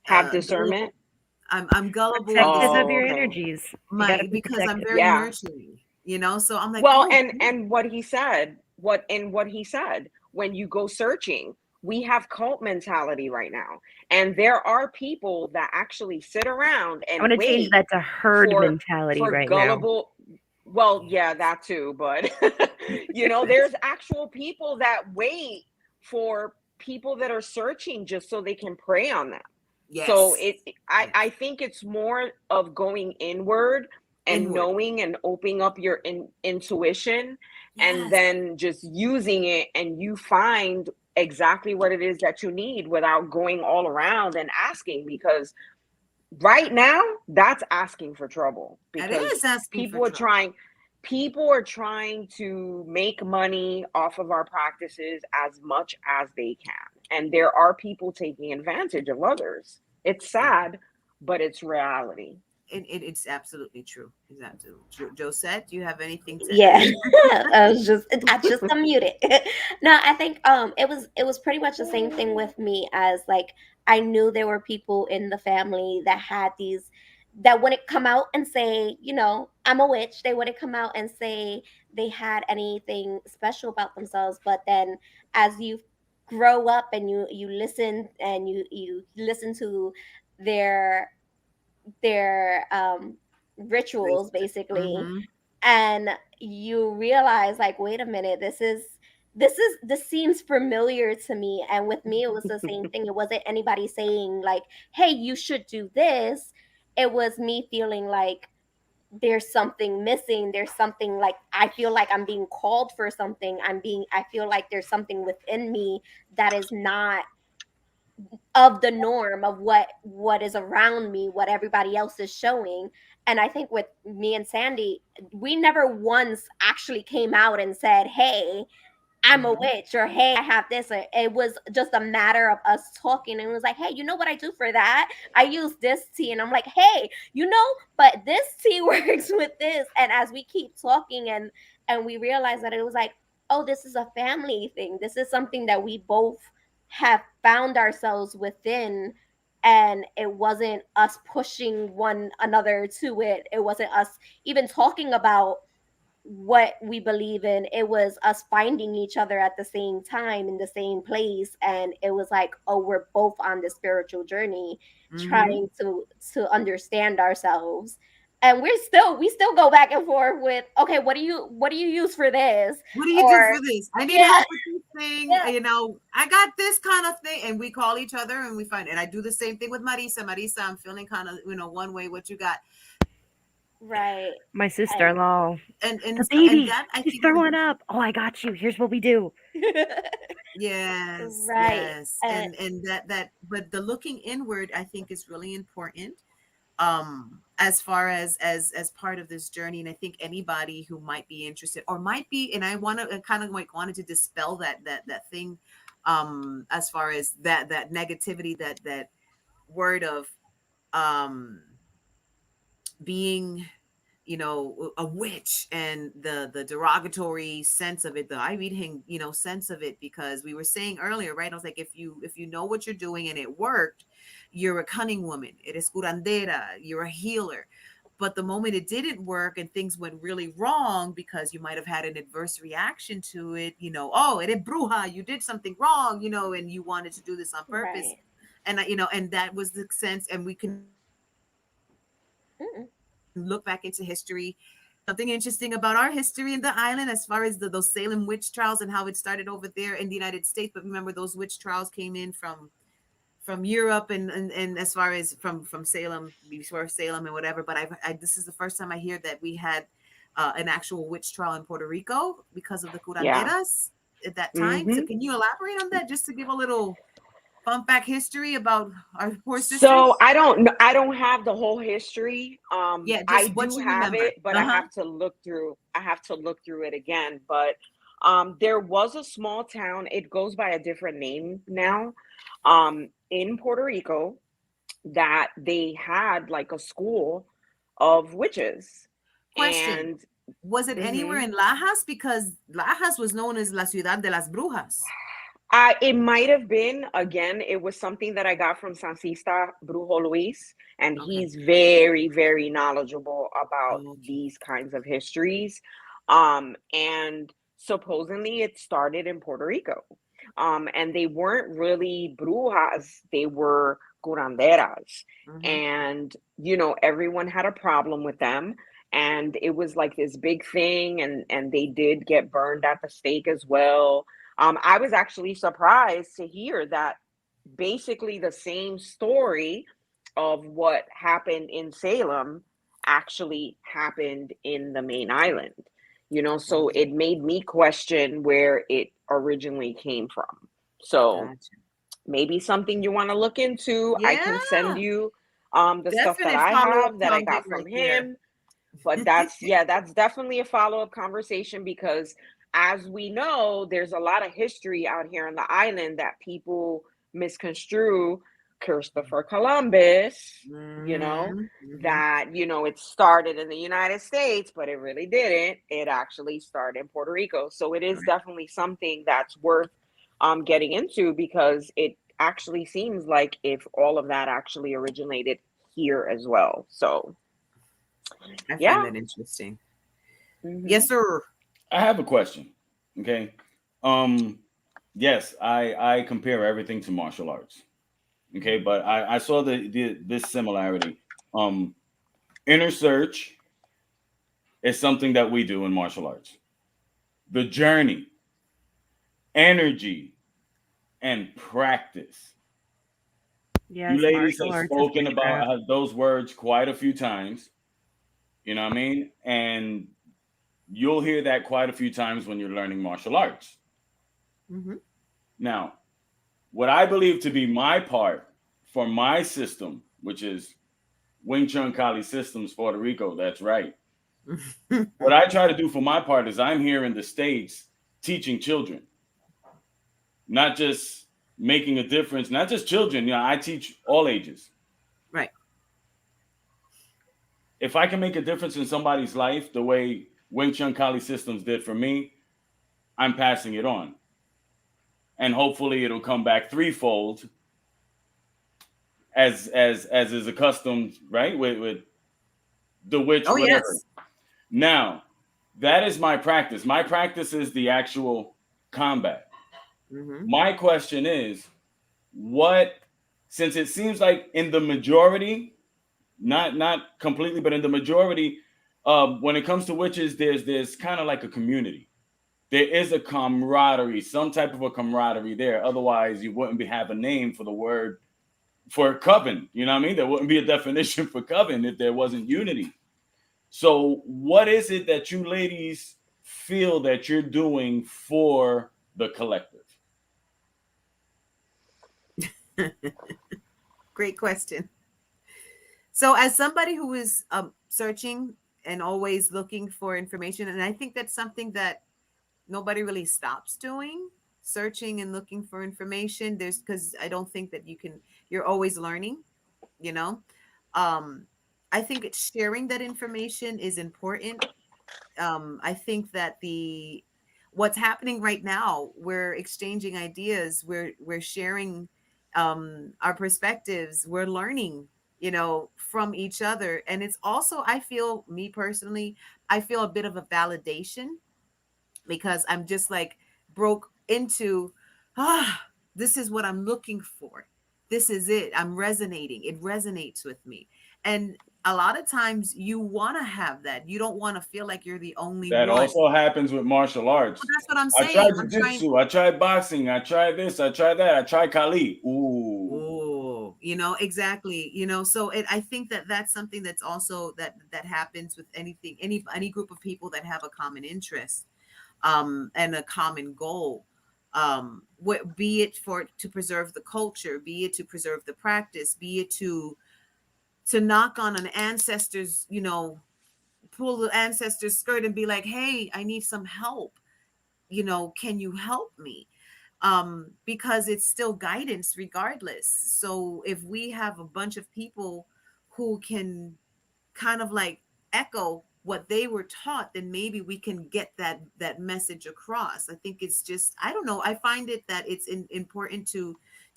Speaker 4: Have
Speaker 2: gullible.
Speaker 4: discernment.
Speaker 2: I'm gullible in the
Speaker 5: Protective
Speaker 2: sense
Speaker 5: of
Speaker 4: Oh,
Speaker 5: your
Speaker 2: that
Speaker 4: okay.
Speaker 5: energies. You got to
Speaker 2: my
Speaker 5: be
Speaker 2: because I'm
Speaker 5: protective.
Speaker 2: very
Speaker 4: Yeah.
Speaker 2: nurturing, you know, so I'm like,
Speaker 4: Well,
Speaker 2: oh,
Speaker 4: and what he said, when you go searching, we have cult mentality right now. And there are people that actually sit around
Speaker 5: I
Speaker 4: and
Speaker 5: want to change
Speaker 4: wait
Speaker 5: that to herd
Speaker 4: for
Speaker 5: mentality
Speaker 4: for
Speaker 5: right now.
Speaker 4: gullible, well, yeah, that too, but there's actual people that wait for people that are searching just so they can prey on them. So
Speaker 2: yes,
Speaker 4: I
Speaker 2: yes,
Speaker 4: think it's more of going inward and
Speaker 2: inward,
Speaker 4: knowing and opening up your intuition, and
Speaker 2: yes,
Speaker 4: then just using it, and you find exactly what it is that you need without going all around and asking, because right now that's asking for trouble,
Speaker 2: that
Speaker 4: because
Speaker 2: is asking for
Speaker 4: people are
Speaker 2: trouble.
Speaker 4: trying people are trying to make money off of our practices as much as they can, and there are people taking advantage of others. It's
Speaker 2: Yeah.
Speaker 4: sad, but it's reality.
Speaker 2: It's absolutely true. It's absolutely true. Josette, do you have anything to
Speaker 3: Yeah,
Speaker 2: add?
Speaker 3: I just unmuted. No, I think it was pretty much the same thing with me, as like I knew there were people in the family that had these, that wouldn't come out and say, I'm a witch. They wouldn't come out and say they had anything special about themselves. But then as you grow up and you listen, and you listen to their their rituals, basically,
Speaker 2: Mm-hmm.
Speaker 3: and you realize, like, wait a minute, this seems familiar to me. And with me it was the same thing. It wasn't anybody saying like, hey, you should do this. It was me feeling like there's something missing. There's something, like, I feel like I'm being called for something. I feel like there's something within me that is not of the norm of what is around me, what everybody else is showing. And I think with me and Sandy, we never once actually came out and said, hey, I'm a
Speaker 2: Mm-hmm.
Speaker 3: witch, or hey, I have this. Or it was just a matter of us talking, and it was like, hey, you know what I do for that? I use this tea. And I'm like, hey, but this tea works with this. And as we keep talking, and we realize that it was like, oh, this is a family thing. This is something that we both have found ourselves within. And it wasn't us pushing one another to it. It wasn't us even talking about what we believe in. It was us finding each other at the same time in the same place. And it was like, oh, we're both on the spiritual journey,
Speaker 2: Mm-hmm.
Speaker 3: trying to understand ourselves. And we still go back and forth with, okay, what do you use for this?
Speaker 2: What do you do
Speaker 3: Or
Speaker 2: for this? I need
Speaker 3: yeah,
Speaker 2: help with this thing.
Speaker 3: yeah,
Speaker 2: You know, I got this kind of thing. And we call each other and we find, and I do the same thing with Marisa. Marisa, I'm feeling kind of, one way, what you got.
Speaker 3: right.
Speaker 5: My
Speaker 3: And
Speaker 5: sister-in-law,
Speaker 2: And
Speaker 5: the
Speaker 2: so, and
Speaker 5: baby,
Speaker 2: that I
Speaker 5: she's
Speaker 2: think is
Speaker 5: throwing up. Oh, I got you. Here's what we do.
Speaker 2: yes,
Speaker 3: right.
Speaker 2: yes.
Speaker 3: And
Speaker 2: And but the looking inward, I think, is really important, as far as part of this journey. And I think anybody who might be interested or might be, and I want to kind of like wanted to dispel that thing, as far as that negativity, that word of um being, a witch, and the derogatory sense of it, the I reading, sense of it. Because we were saying earlier, right, I was like, if you know what you're doing and it worked, you're a cunning woman, eres curandera, you're a healer. But the moment it didn't work and things went really wrong because you might have had an adverse reaction to it, oh, eres bruja, you did something wrong, and you wanted to do this on purpose.
Speaker 3: Right.
Speaker 2: And and that was the sense. And we can
Speaker 3: Mm-mm.
Speaker 2: look back into history. Something interesting about our history in the island, as far as those Salem witch trials and how it started over there in the United States. But remember, those witch trials came in from Europe, and as far as from Salem, before Salem and whatever. But this is the first time I hear that we had an actual witch trial in Puerto Rico because of the
Speaker 4: Yeah.
Speaker 2: curanderas at that time. So
Speaker 4: Hmm.
Speaker 2: can you elaborate on that, just to give a little fun fact history about our poor sisters?
Speaker 4: So I don't have the whole history.
Speaker 2: Yeah,
Speaker 4: I
Speaker 2: just what
Speaker 4: do
Speaker 2: you
Speaker 4: have
Speaker 2: remember.
Speaker 4: it, but
Speaker 2: Uh-huh.
Speaker 4: I have to look through it again. But there was a small town, it goes by a different name now, in Puerto Rico, that they had like a school of witches.
Speaker 2: Question.
Speaker 4: And
Speaker 2: Was it anywhere
Speaker 4: mhm.
Speaker 2: in Lajas? Because Lajas was known as La Ciudad de las Brujas.
Speaker 4: It might have been, again, it was something that I got from Sancista Brujo Luis, and
Speaker 2: Okay.
Speaker 4: he's very, very knowledgeable about
Speaker 2: Okay.
Speaker 4: these kinds of histories. And supposedly it started in Puerto Rico. And they weren't really brujas, they were curanderas.
Speaker 2: Mm-hmm.
Speaker 4: And, everyone had a problem with them. And it was like this big thing, and they did get burned at the stake as well. I was actually surprised to hear that basically the same story of what happened in Salem actually happened in the main island. So it made me question where it originally came from. So
Speaker 2: Gotcha.
Speaker 4: maybe something you want to look into. I can send
Speaker 2: Yeah.
Speaker 4: you the stuff that
Speaker 2: Definite
Speaker 4: I
Speaker 2: follow-up
Speaker 4: have that I
Speaker 2: convo
Speaker 4: got from
Speaker 2: right there.
Speaker 4: him. But that's definitely a follow-up conversation, because as we know, there's a lot of history out here on the island that people misconstrue. Christopher Columbus,
Speaker 2: Mm-hmm. Mm-hmm.
Speaker 4: that it started in the United States, but it really didn't. It actually started in Puerto Rico. So it is
Speaker 2: Right.
Speaker 4: definitely something that's worth getting into, because it actually seems like if all of that actually originated here as well. So
Speaker 2: I find
Speaker 4: yeah.
Speaker 2: that interesting.
Speaker 4: Hmm.
Speaker 2: Yes, sir.
Speaker 1: I have a question. Okay. Um, yes, I compare everything to martial arts. Okay, but I saw this similarity. Um, Inner search is something that we do in martial arts. The journey, energy, and practice. You
Speaker 5: Yes,
Speaker 1: ladies
Speaker 5: martial
Speaker 1: have
Speaker 5: arts is
Speaker 1: spoken about
Speaker 5: witchcraft.
Speaker 1: those words quite a few times. You know what I mean? And you'll hear that quite a few times when you're learning martial arts.
Speaker 2: Mm-hmm.
Speaker 1: Now, what I believe to be my part for my system, which is Wing Chun Kali Systems Puerto Rico, that's right. What I try to do for my part is I'm here in the States teaching children, not just making a difference, not just children. I teach all ages.
Speaker 2: Right.
Speaker 1: If I can make a difference in somebody's life the way Wing Chun Kali Systems did for me, I'm passing it on. And hopefully it'll come back threefold as is accustomed, right? With the witch,
Speaker 2: Oh,
Speaker 1: whatever.
Speaker 2: yes.
Speaker 1: Now, that is my practice. My practice is the actual combat.
Speaker 2: Mm-hmm.
Speaker 1: My question is, what, since it seems like in the majority, not completely, but in the majority, when it comes to witches, there's kind of like a community. There is a camaraderie, some type of a camaraderie there. Otherwise, you wouldn't have a name for the word for coven. You know what I mean? There wouldn't be a definition for coven if there wasn't unity. So, what is it that you ladies feel that you're doing for the collective?
Speaker 2: Great question. So, as somebody who is searching and always looking for information, and I think that's something that nobody really stops doing, searching and looking for information. There's because I don't think that you're always learning, you know. Um, I think sharing that information is important. I think that the what's happening right now, we're exchanging ideas, we're sharing our perspectives, we're learning, from each other. And it's also, I feel, me personally, I feel a bit of a validation, because I'm just like broke into, ah, this is what I'm looking for. This is it. I'm resonating. It resonates with me. And a lot of times you want to have that. You don't want to feel like you're the only
Speaker 1: That
Speaker 2: one.
Speaker 1: also happens with martial
Speaker 2: Well,
Speaker 1: arts.
Speaker 2: that's what I'm
Speaker 1: I
Speaker 2: saying.
Speaker 1: tried
Speaker 2: I'm trying.
Speaker 1: jiu-jitsu, I tried boxing, I tried this, I tried that, I tried Kali. Ooh.
Speaker 2: Oh, exactly. So I think that that's something that's also that happens with anything, any group of people that have a common interest, and a common goal. What, be it for to preserve the culture, be it to preserve the practice, be it to knock on an ancestor's, pull the ancestor's skirt and be like, hey, I need some help. Can you help me? Because it's still guidance regardless. So if we have a bunch of people who can kind of like echo what they were taught, then maybe we can get that message across. I think it's just, I don't know, I find it that it's important to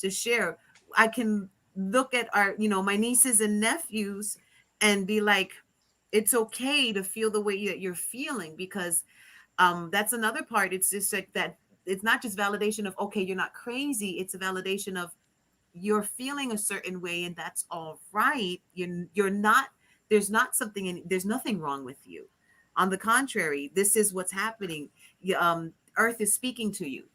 Speaker 2: share. I can look at our, my nieces and nephews and be like, it's okay to feel the way that you're feeling, because that's another part. It's just like that, it's not just validation of, okay, you're not crazy. It's a validation of, you're feeling a certain way, and that's all right. You're not, there's nothing wrong with you. On the contrary, this is what's happening. Earth is speaking to you,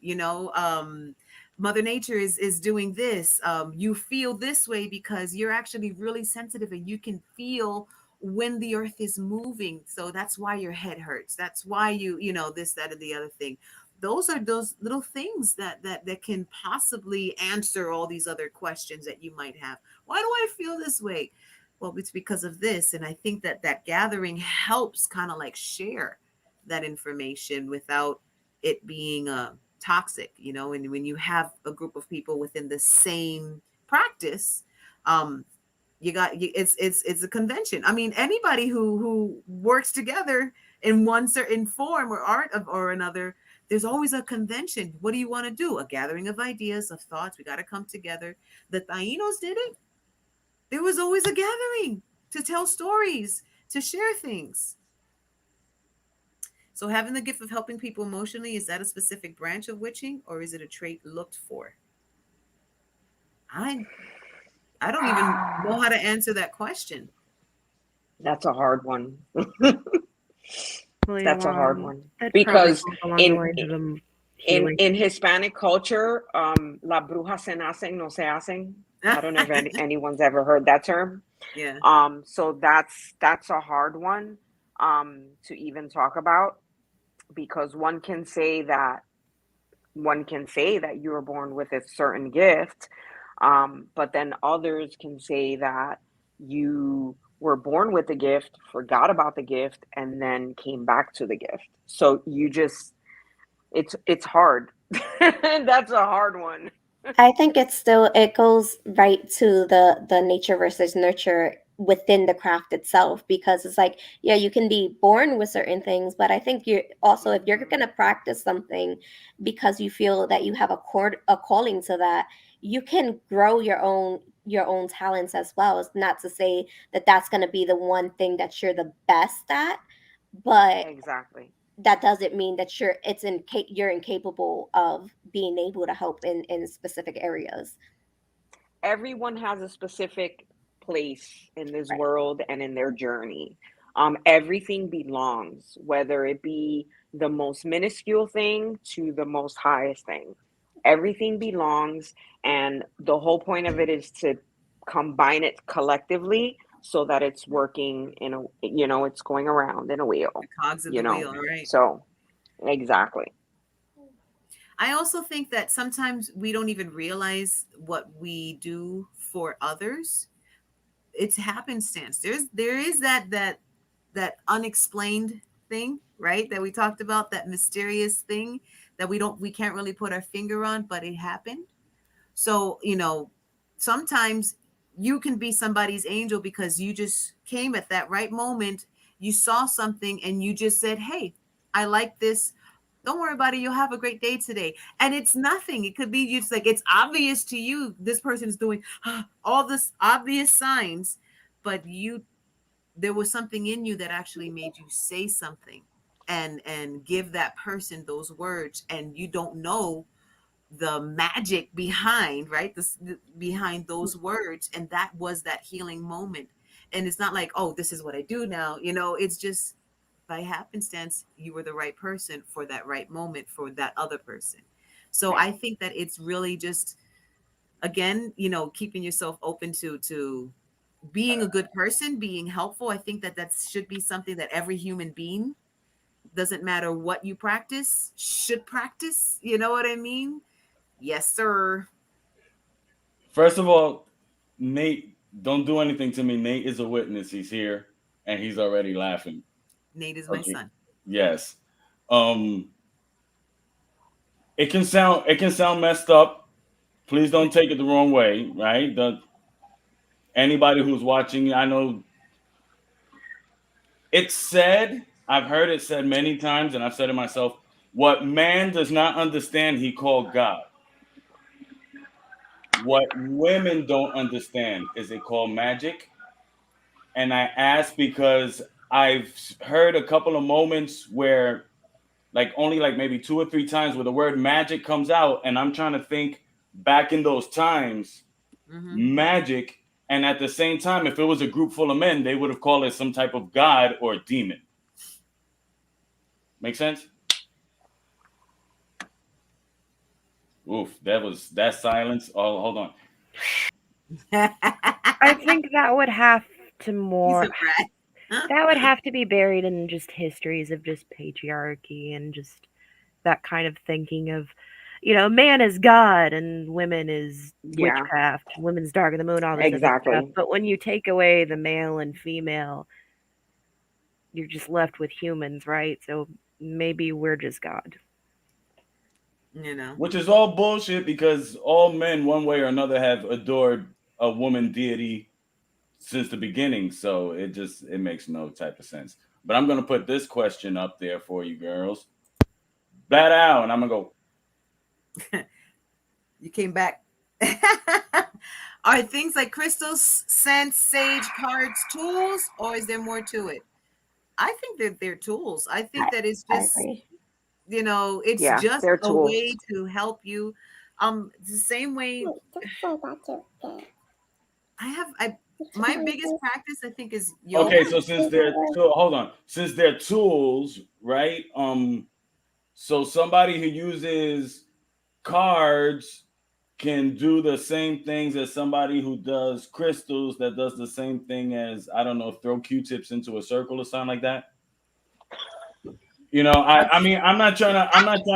Speaker 2: Mother Nature is doing this. You feel this way because you're actually really sensitive, and you can feel when the earth is moving. So that's why your head hurts. That's why this, that, or the other thing. Those are those little things that can possibly answer all these other questions that you might have. Why do I feel this way? Well, it's because of this. And I think that gathering helps kind of like share that information without it being toxic, and when you have a group of people within the same practice, um, it's a convention. I mean, anybody who works together in one certain form or art of or another, there's always a convention. What do you want to do? A gathering of ideas, of thoughts. We got to come together. The Tainos did it. There was always a gathering to tell stories, to share things. So having the gift of helping people emotionally, is that a specific branch of witching, or is it a trait looked for? I I don't even know how to answer that question.
Speaker 4: That's a hard one.
Speaker 5: Well,
Speaker 4: That's a hard one
Speaker 5: that probably
Speaker 4: because
Speaker 5: goes along the
Speaker 4: in
Speaker 5: lines of them
Speaker 4: in
Speaker 5: healing.
Speaker 4: in Hispanic culture, la brujas se nacen, no se hacen. I don't know if anyone's ever heard that term.
Speaker 2: Yeah.
Speaker 4: So that's a hard one to even talk about, because one can say that you were born with a certain gift, but then others can say that you were born with the gift, forgot about the gift, and then came back to the gift. So you just, it's hard. That's a hard one.
Speaker 3: I think it goes right to the nature versus nurture within the craft itself, because it's like, yeah, you can be born with certain things, but I think you're also, if you're going to practice something because you feel that you have a calling to that, you can grow your own talents as well. It's not to say that that's going to be the one thing that you're the best at, but
Speaker 4: Exactly.
Speaker 3: that doesn't mean that you're incapable of being able to help in specific areas.
Speaker 4: Everyone has a specific place in this
Speaker 3: Right.
Speaker 4: world and in their journey. Everything belongs, whether it be the most minuscule thing to the most highest thing. Everything belongs, and the whole point of it is to combine it collectively so that it's working in a, it's going around in a
Speaker 2: The
Speaker 4: wheel,
Speaker 2: cogs of
Speaker 4: you
Speaker 2: the
Speaker 4: know.
Speaker 2: wheel, right?
Speaker 4: So, exactly.
Speaker 2: I also think that sometimes we don't even realize what we do for others. It's happenstance. There is that unexplained thing, right? That we talked about, that mysterious thing that we can't really put our finger on, but it happened. So, sometimes you can be somebody's angel because you just came at that right moment. You saw something and you just said, hey, I like this. Don't worry about it. You'll have a great day today. And it's nothing. It could be just like it's obvious to you this person's doing all this obvious signs, but there was something in you that actually made you say something and give that person those words, and you don't know the magic behind, right, behind those words, and that was that healing moment. And it's not like, oh, this is what I do now, it's just by happenstance you were the right person for that right moment for that other person. So
Speaker 4: Right.
Speaker 2: I think that it's really just, again, keeping yourself open to being a good person, being helpful. I think that should be something that every human being, doesn't matter what you practice, should practice. You know what I mean? Yes, sir.
Speaker 1: First of all, Nate, don't do anything to me. Nate is a witness. He's here and he's already laughing.
Speaker 2: Nate is my
Speaker 1: Okay.
Speaker 2: son.
Speaker 1: Yes. Um it can sound messed up. Please don't take it the wrong way, right? Anybody who's watching, I know it's said, I've heard it said many times, and I've said it myself. What man does not understand, he called God. What women don't understand is it called magic. And I ask because I've heard a couple of moments where, like, only like maybe two or three times where the word magic comes out, and I'm trying to think back in those times,
Speaker 2: Mm-hmm.
Speaker 1: magic. And at the same time, if it was a group full of men, they would have called it some type of god or demon. Make sense? Oof, that silence. Oh, hold on.
Speaker 5: I think that would have to
Speaker 2: He's a
Speaker 5: more
Speaker 2: brat.
Speaker 5: that would have to be buried in just histories of just patriarchy and just that kind of thinking of, man is God and women is
Speaker 4: Yeah,
Speaker 5: witchcraft, women's dark of the moon, all this other stuff.
Speaker 4: exactly.
Speaker 5: But when you take away the male and female, you're just left with humans, right? So maybe we're just God.
Speaker 2: you know.
Speaker 1: Which is all bullshit because all men, one way or another, have adored a woman deity since the beginning. So it makes no type of sense. But I'm gonna put this question up there for you girls. Bat out, and I'm gonna go.
Speaker 2: You came back. Are things like crystals, scents, sage, cards tools, or is there more to it? I think that they're tools. I think
Speaker 3: I,
Speaker 2: that it's
Speaker 3: I
Speaker 2: just,
Speaker 3: agree.
Speaker 2: it's
Speaker 4: Yeah,
Speaker 2: just
Speaker 4: they're
Speaker 2: a way
Speaker 4: tools.
Speaker 2: to help you. The same way I my biggest practice, I think, is yoga.
Speaker 1: Okay, so hold on. Since they're tools, right? So somebody who uses cards can do the same things as somebody who does crystals that does the same thing as, I don't know, throw Q-tips into a circle or something like that. I mean, I'm not trying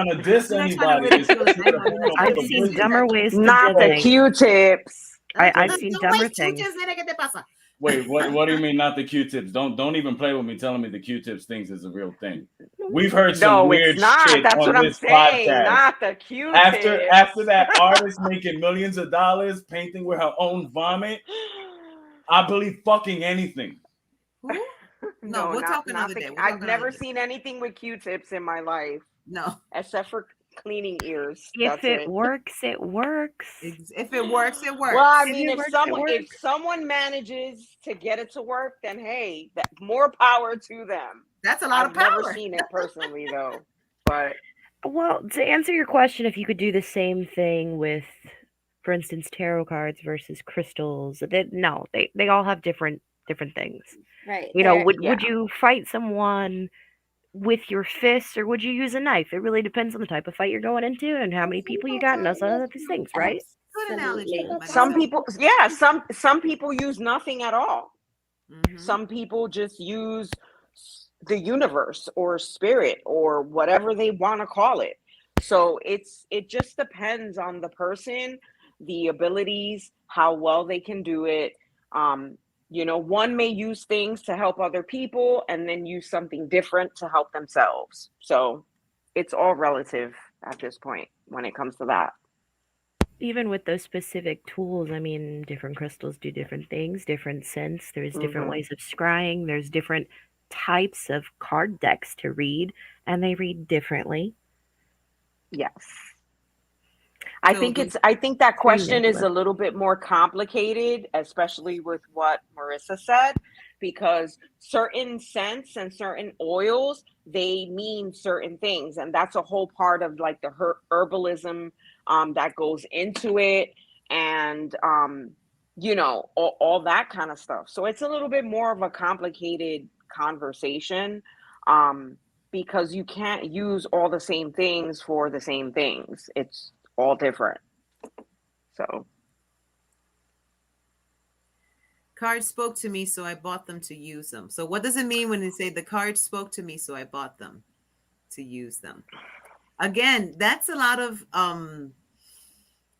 Speaker 1: to diss
Speaker 2: We're not trying to
Speaker 1: anybody. It's
Speaker 2: ridicule it.
Speaker 1: just to
Speaker 2: I
Speaker 1: put
Speaker 2: know
Speaker 1: a
Speaker 2: you're not
Speaker 1: point of,
Speaker 2: trying
Speaker 5: I've
Speaker 1: put
Speaker 2: to
Speaker 1: of
Speaker 2: be
Speaker 5: seen
Speaker 1: wisdom.
Speaker 5: dumber
Speaker 2: disrespectful.
Speaker 5: ways to
Speaker 4: Not
Speaker 5: do
Speaker 4: the
Speaker 1: So
Speaker 5: things.
Speaker 4: Q-tips.
Speaker 5: I've
Speaker 1: so
Speaker 5: seen
Speaker 2: No,
Speaker 5: dumber
Speaker 2: wait,
Speaker 5: things.
Speaker 2: chuches, nene, ¿qué te pasa?
Speaker 1: wait, what do you mean not the Q-tips? Don't even play with me telling me the Q-tips things is a real thing. We've heard some
Speaker 4: No, it's
Speaker 1: weird
Speaker 4: not.
Speaker 1: shit
Speaker 4: That's
Speaker 1: on
Speaker 4: what I'm
Speaker 1: this
Speaker 4: saying.
Speaker 1: podcast.
Speaker 4: Not the
Speaker 1: After
Speaker 4: Q-tips.
Speaker 1: that artist making millions of dollars painting with her own vomit, I believe fucking anything.
Speaker 2: Who? No,
Speaker 4: No,
Speaker 2: we'll
Speaker 4: not
Speaker 2: talk
Speaker 4: not
Speaker 2: another
Speaker 4: the.
Speaker 2: day. We'll
Speaker 4: I've
Speaker 2: talk another
Speaker 4: never
Speaker 2: day.
Speaker 4: seen anything with Q-tips in my life,
Speaker 2: No,
Speaker 4: except for cleaning ears.
Speaker 5: If
Speaker 4: That's
Speaker 5: it
Speaker 4: it.
Speaker 5: works, it works.
Speaker 2: if it works, it
Speaker 4: Well, I
Speaker 2: works.
Speaker 5: If
Speaker 4: mean,
Speaker 5: it
Speaker 4: if
Speaker 5: works, it
Speaker 4: someone if
Speaker 5: works.
Speaker 4: someone manages to get it to work, then hey, that more power to them.
Speaker 2: That's a lot of
Speaker 4: I've never
Speaker 2: power.
Speaker 4: seen it personally though, but
Speaker 5: Well, to answer your question, if you could do the same thing with, for instance, tarot cards versus crystals, no, they all have different things.
Speaker 3: Right. There.
Speaker 5: Would
Speaker 4: yeah,
Speaker 5: you fight someone with your fists or would you use a knife? It really depends on the type of fight you're going into and how many people you got and those other these things, right?
Speaker 2: Good analogy,
Speaker 3: Absolutely.
Speaker 4: some
Speaker 2: Marisa.
Speaker 4: people, yeah, some people use nothing at all.
Speaker 2: Mm-hmm.
Speaker 4: Some people just use the universe or spirit or whatever they want to call it. So it just depends on the person, the abilities, how well they can do it. um one may use things to help other people and then use something different to help themselves. So it's all relative at this point when it comes to that.
Speaker 5: Even with those specific tools, I mean, different crystals do different things, different scents. There's different
Speaker 4: Hmm.
Speaker 5: ways of scrying. There's different types of card decks to read, and they read differently.
Speaker 4: Yes.
Speaker 2: So the
Speaker 4: I think that
Speaker 5: Very
Speaker 4: question is
Speaker 5: nebulous.
Speaker 4: a little bit more complicated, especially with what Marissa said, because certain scents and certain oils, they mean certain things. And that's a whole part of like the herbalism that goes into it, and all that kind of stuff. So it's a little bit more of a complicated conversation. Because you can't use all the same things for the same things. It's all different. So
Speaker 2: cards spoke to me, so I bought them to use them. So what does it mean when they say the cards spoke to me, so I bought them to use them? Again, that's a lot of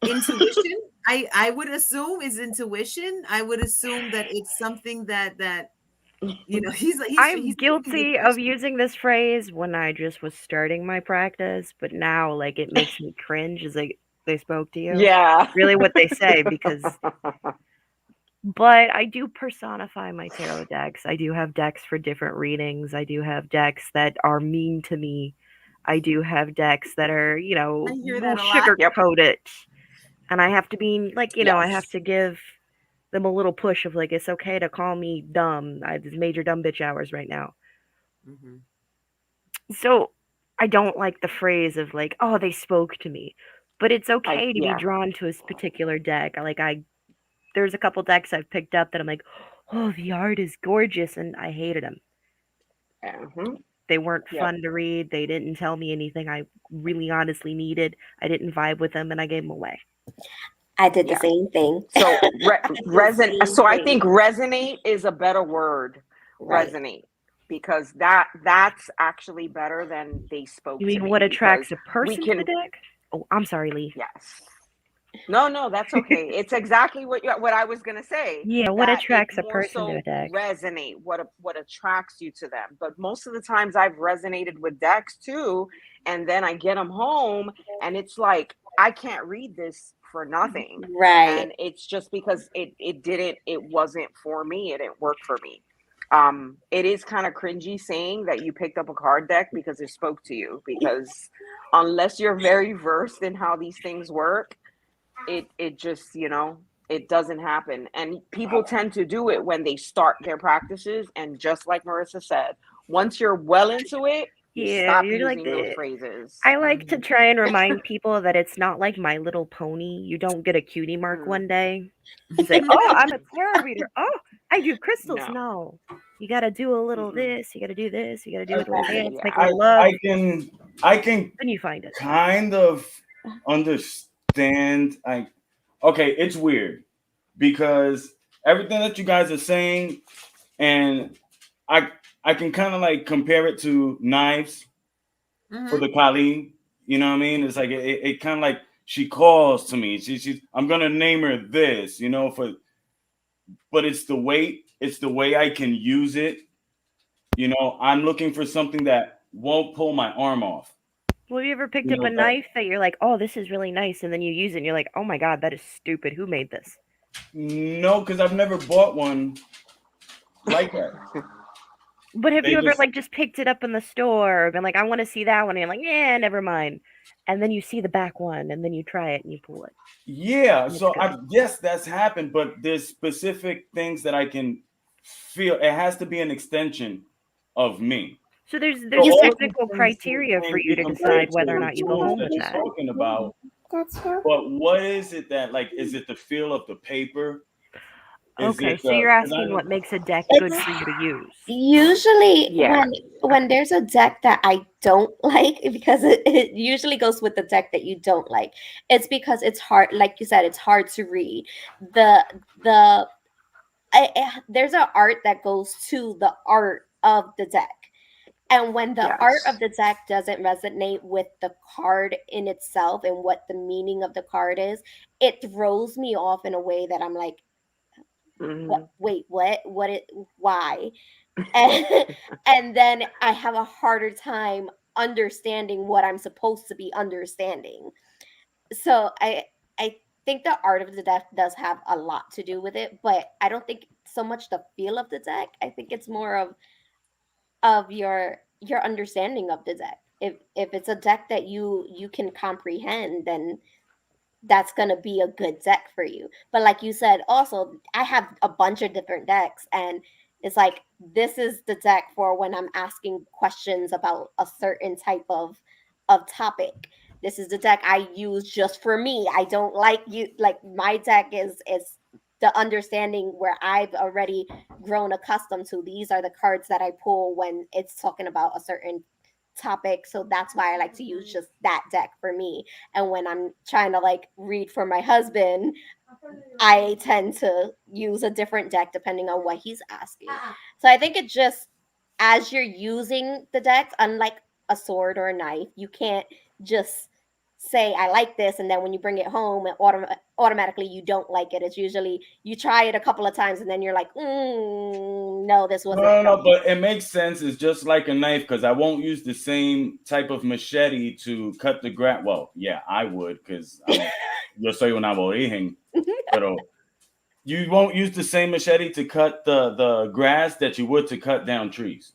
Speaker 2: intuition. I would assume is intuition. I would assume that it's something that
Speaker 5: I'm
Speaker 2: he's making good
Speaker 5: guilty of
Speaker 2: questions.
Speaker 5: using this phrase when I just was starting my practice, but now like it makes me cringe. Is like they spoke to you.
Speaker 4: yeah.
Speaker 5: Really what they say because but I do personify my tarot decks. I do have decks for different readings. I do have decks that are mean to me. I do have decks that are,
Speaker 2: I hear
Speaker 5: will
Speaker 2: that a lot.
Speaker 4: Yep.
Speaker 5: sugarcoat it. And I have to be like, I have
Speaker 4: Yes.
Speaker 5: to give them a little push of like, it's okay to call me dumb. I have major dumb bitch hours right now.
Speaker 2: Mm-hmm.
Speaker 5: So I don't like the phrase of like, oh, they spoke to me. But it's okay to be
Speaker 4: Yeah.
Speaker 5: drawn to a particular deck. There's a couple decks I've picked up that I'm like, oh, the art is gorgeous, and I hated them.
Speaker 4: Mm-hmm.
Speaker 5: They weren't
Speaker 4: Yep.
Speaker 5: fun to read. They didn't tell me anything I really honestly needed. I didn't vibe with them, and I gave them away.
Speaker 3: I did the
Speaker 4: Yeah.
Speaker 3: same thing.
Speaker 4: So
Speaker 3: The same
Speaker 4: So I
Speaker 3: thing.
Speaker 4: think resonate is a better word.
Speaker 3: Right.
Speaker 4: Resonate, because that's actually better than they spoke
Speaker 5: You
Speaker 4: to
Speaker 5: mean what
Speaker 4: me, because
Speaker 5: attracts a
Speaker 4: we
Speaker 5: person to the
Speaker 4: can.
Speaker 5: deck? Oh, I'm sorry, Lee.
Speaker 4: Yes. No, no, that's okay. It's exactly what I was gonna say.
Speaker 5: Yeah, what
Speaker 4: That it
Speaker 5: attracts a
Speaker 4: more
Speaker 5: person to a
Speaker 4: so
Speaker 5: deck?
Speaker 4: resonate what attracts you to them. But most of the times, I've resonated with decks too, and then I get them home, and it's like I can't read this for nothing,
Speaker 3: Right.
Speaker 4: and it's just because it wasn't for me. It didn't work for me. It is kind of cringy saying that you picked up a card deck because it spoke to you, because unless you're very versed in how these things work, it just it doesn't happen. And people tend to do it when they start their practices, and just like Marissa said, once you're well into it, you
Speaker 5: Yeah,
Speaker 4: stop
Speaker 5: you're like
Speaker 4: using those
Speaker 5: the.
Speaker 4: phrases.
Speaker 5: I like to
Speaker 2: Mm-hmm.
Speaker 5: try and remind people that it's not like My Little Pony. You don't get a cutie mark
Speaker 4: Mm,
Speaker 5: one day. You say, "Oh, I'm a
Speaker 4: mm,
Speaker 5: tarot reader. Oh, I do crystals."
Speaker 4: no.
Speaker 5: No, you got to do a little
Speaker 4: Mm-mm.
Speaker 5: this. You got to do this. You got to do a little
Speaker 3: Right.
Speaker 5: dance, make a
Speaker 4: Yeah.
Speaker 5: little love.
Speaker 1: I can
Speaker 5: Then you find it.
Speaker 1: kind of understand. Okay, it's weird because everything that you guys are saying, and I I can kind of like compare it to knives for
Speaker 2: Mm-hmm.
Speaker 1: the Kali. You know what I mean? It's like it kind of like she calls to me. She's I'm gonna name her this. But it's the way I can use it. I'm looking for something that won't pull my arm off.
Speaker 5: Well, have you ever picked
Speaker 1: You
Speaker 5: up a
Speaker 1: know that
Speaker 5: knife that you're like, "Oh, this is really nice," and then you use it and you're like, "Oh my god, that is stupid. Who made this?"
Speaker 1: no, because I've never bought one like that.
Speaker 5: But have
Speaker 1: They
Speaker 5: you ever
Speaker 1: just
Speaker 5: like just picked it up in the store, been like, "I want to see that one," and you're like, "Yeah, never mind," and then you see the back one, and then you try it and you pull it,
Speaker 1: yeah.
Speaker 5: and it's
Speaker 1: So
Speaker 5: good.
Speaker 1: yes, that's happened, but there's specific things that I can feel. It has to be an extension of me.
Speaker 5: So there's
Speaker 1: So
Speaker 5: there's
Speaker 3: You
Speaker 1: all
Speaker 3: said
Speaker 1: of these
Speaker 5: technical
Speaker 1: things
Speaker 5: criteria for
Speaker 1: can
Speaker 5: you
Speaker 1: be
Speaker 5: to
Speaker 1: compared
Speaker 5: decide whether or
Speaker 1: to
Speaker 5: not you go
Speaker 1: tools
Speaker 5: home
Speaker 1: that
Speaker 5: with
Speaker 1: she's
Speaker 5: that.
Speaker 1: talking about.
Speaker 3: that's her.
Speaker 1: But what is it that like? Is it the feel of the paper? Is
Speaker 5: Okay,
Speaker 1: it
Speaker 5: so you're
Speaker 1: because
Speaker 5: asking what makes a deck good
Speaker 3: It's
Speaker 5: for you to use.
Speaker 3: usually
Speaker 4: Yeah.
Speaker 3: when there's a deck that I don't like, because it usually goes with the deck that you don't like. It's because it's hard, like you said, it's hard to read. The there's an art that goes to the art of the deck. And when the art of
Speaker 4: Yes.
Speaker 3: the deck doesn't resonate with the card in itself and what the meaning of the card is, it throws me off in a way that I'm like, what?
Speaker 4: Hmm.
Speaker 3: Wait, what? Why? And, and then I have a harder time understanding what I'm supposed to be understanding. So I think the art of the deck does have a lot to do with it, but I don't think so much the feel of the deck. I think it's more of your understanding of the deck. if it's a deck that you can comprehend, then that's going to be a good deck for you. But like you said, also, I have a bunch of different decks, and it's like this is the deck for when I'm asking questions about a certain type of topic. This is the deck I use just for me. I don't like you like my deck is the understanding where I've already grown accustomed to. These are the cards that I pull when it's talking about a certain topic. So that's why I like to use just that deck for me. And when I'm trying to like read for my husband, I tend to use a different deck depending on what he's asking. So I think it just, as you're using the decks, unlike a sword or a knife, you can't just say I like this, and then when you bring it home and automatically you don't like it. It's usually you try it a couple of times and then you're like, no, this
Speaker 1: No,
Speaker 3: wasn't.
Speaker 1: no, no, but it makes sense. It's just like a knife because I won't use the same type of machete to cut the grass. Well, yeah, I would because yo soy un aborigen, pero you won't use the same machete to cut the grass that you would to cut down trees.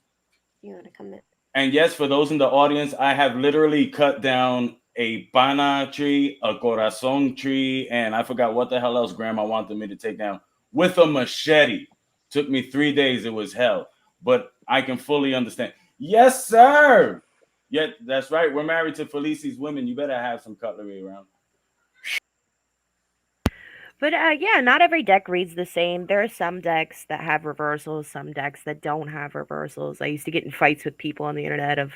Speaker 3: You want to come in?
Speaker 1: And yes, for those in the audience, I have literally cut down a pana tree, a corazon tree, and I forgot what the hell else Grandma wanted me to take down with a machete. Took me 3 days. It was hell, but I can fully understand. Yes, sir. Yeah, that's right. We're married to Felici's women. You better have some cutlery around.
Speaker 5: But yeah, not every deck reads the same. There are some decks that have reversals, some decks that don't have reversals. I used to get in fights with people on the internet of,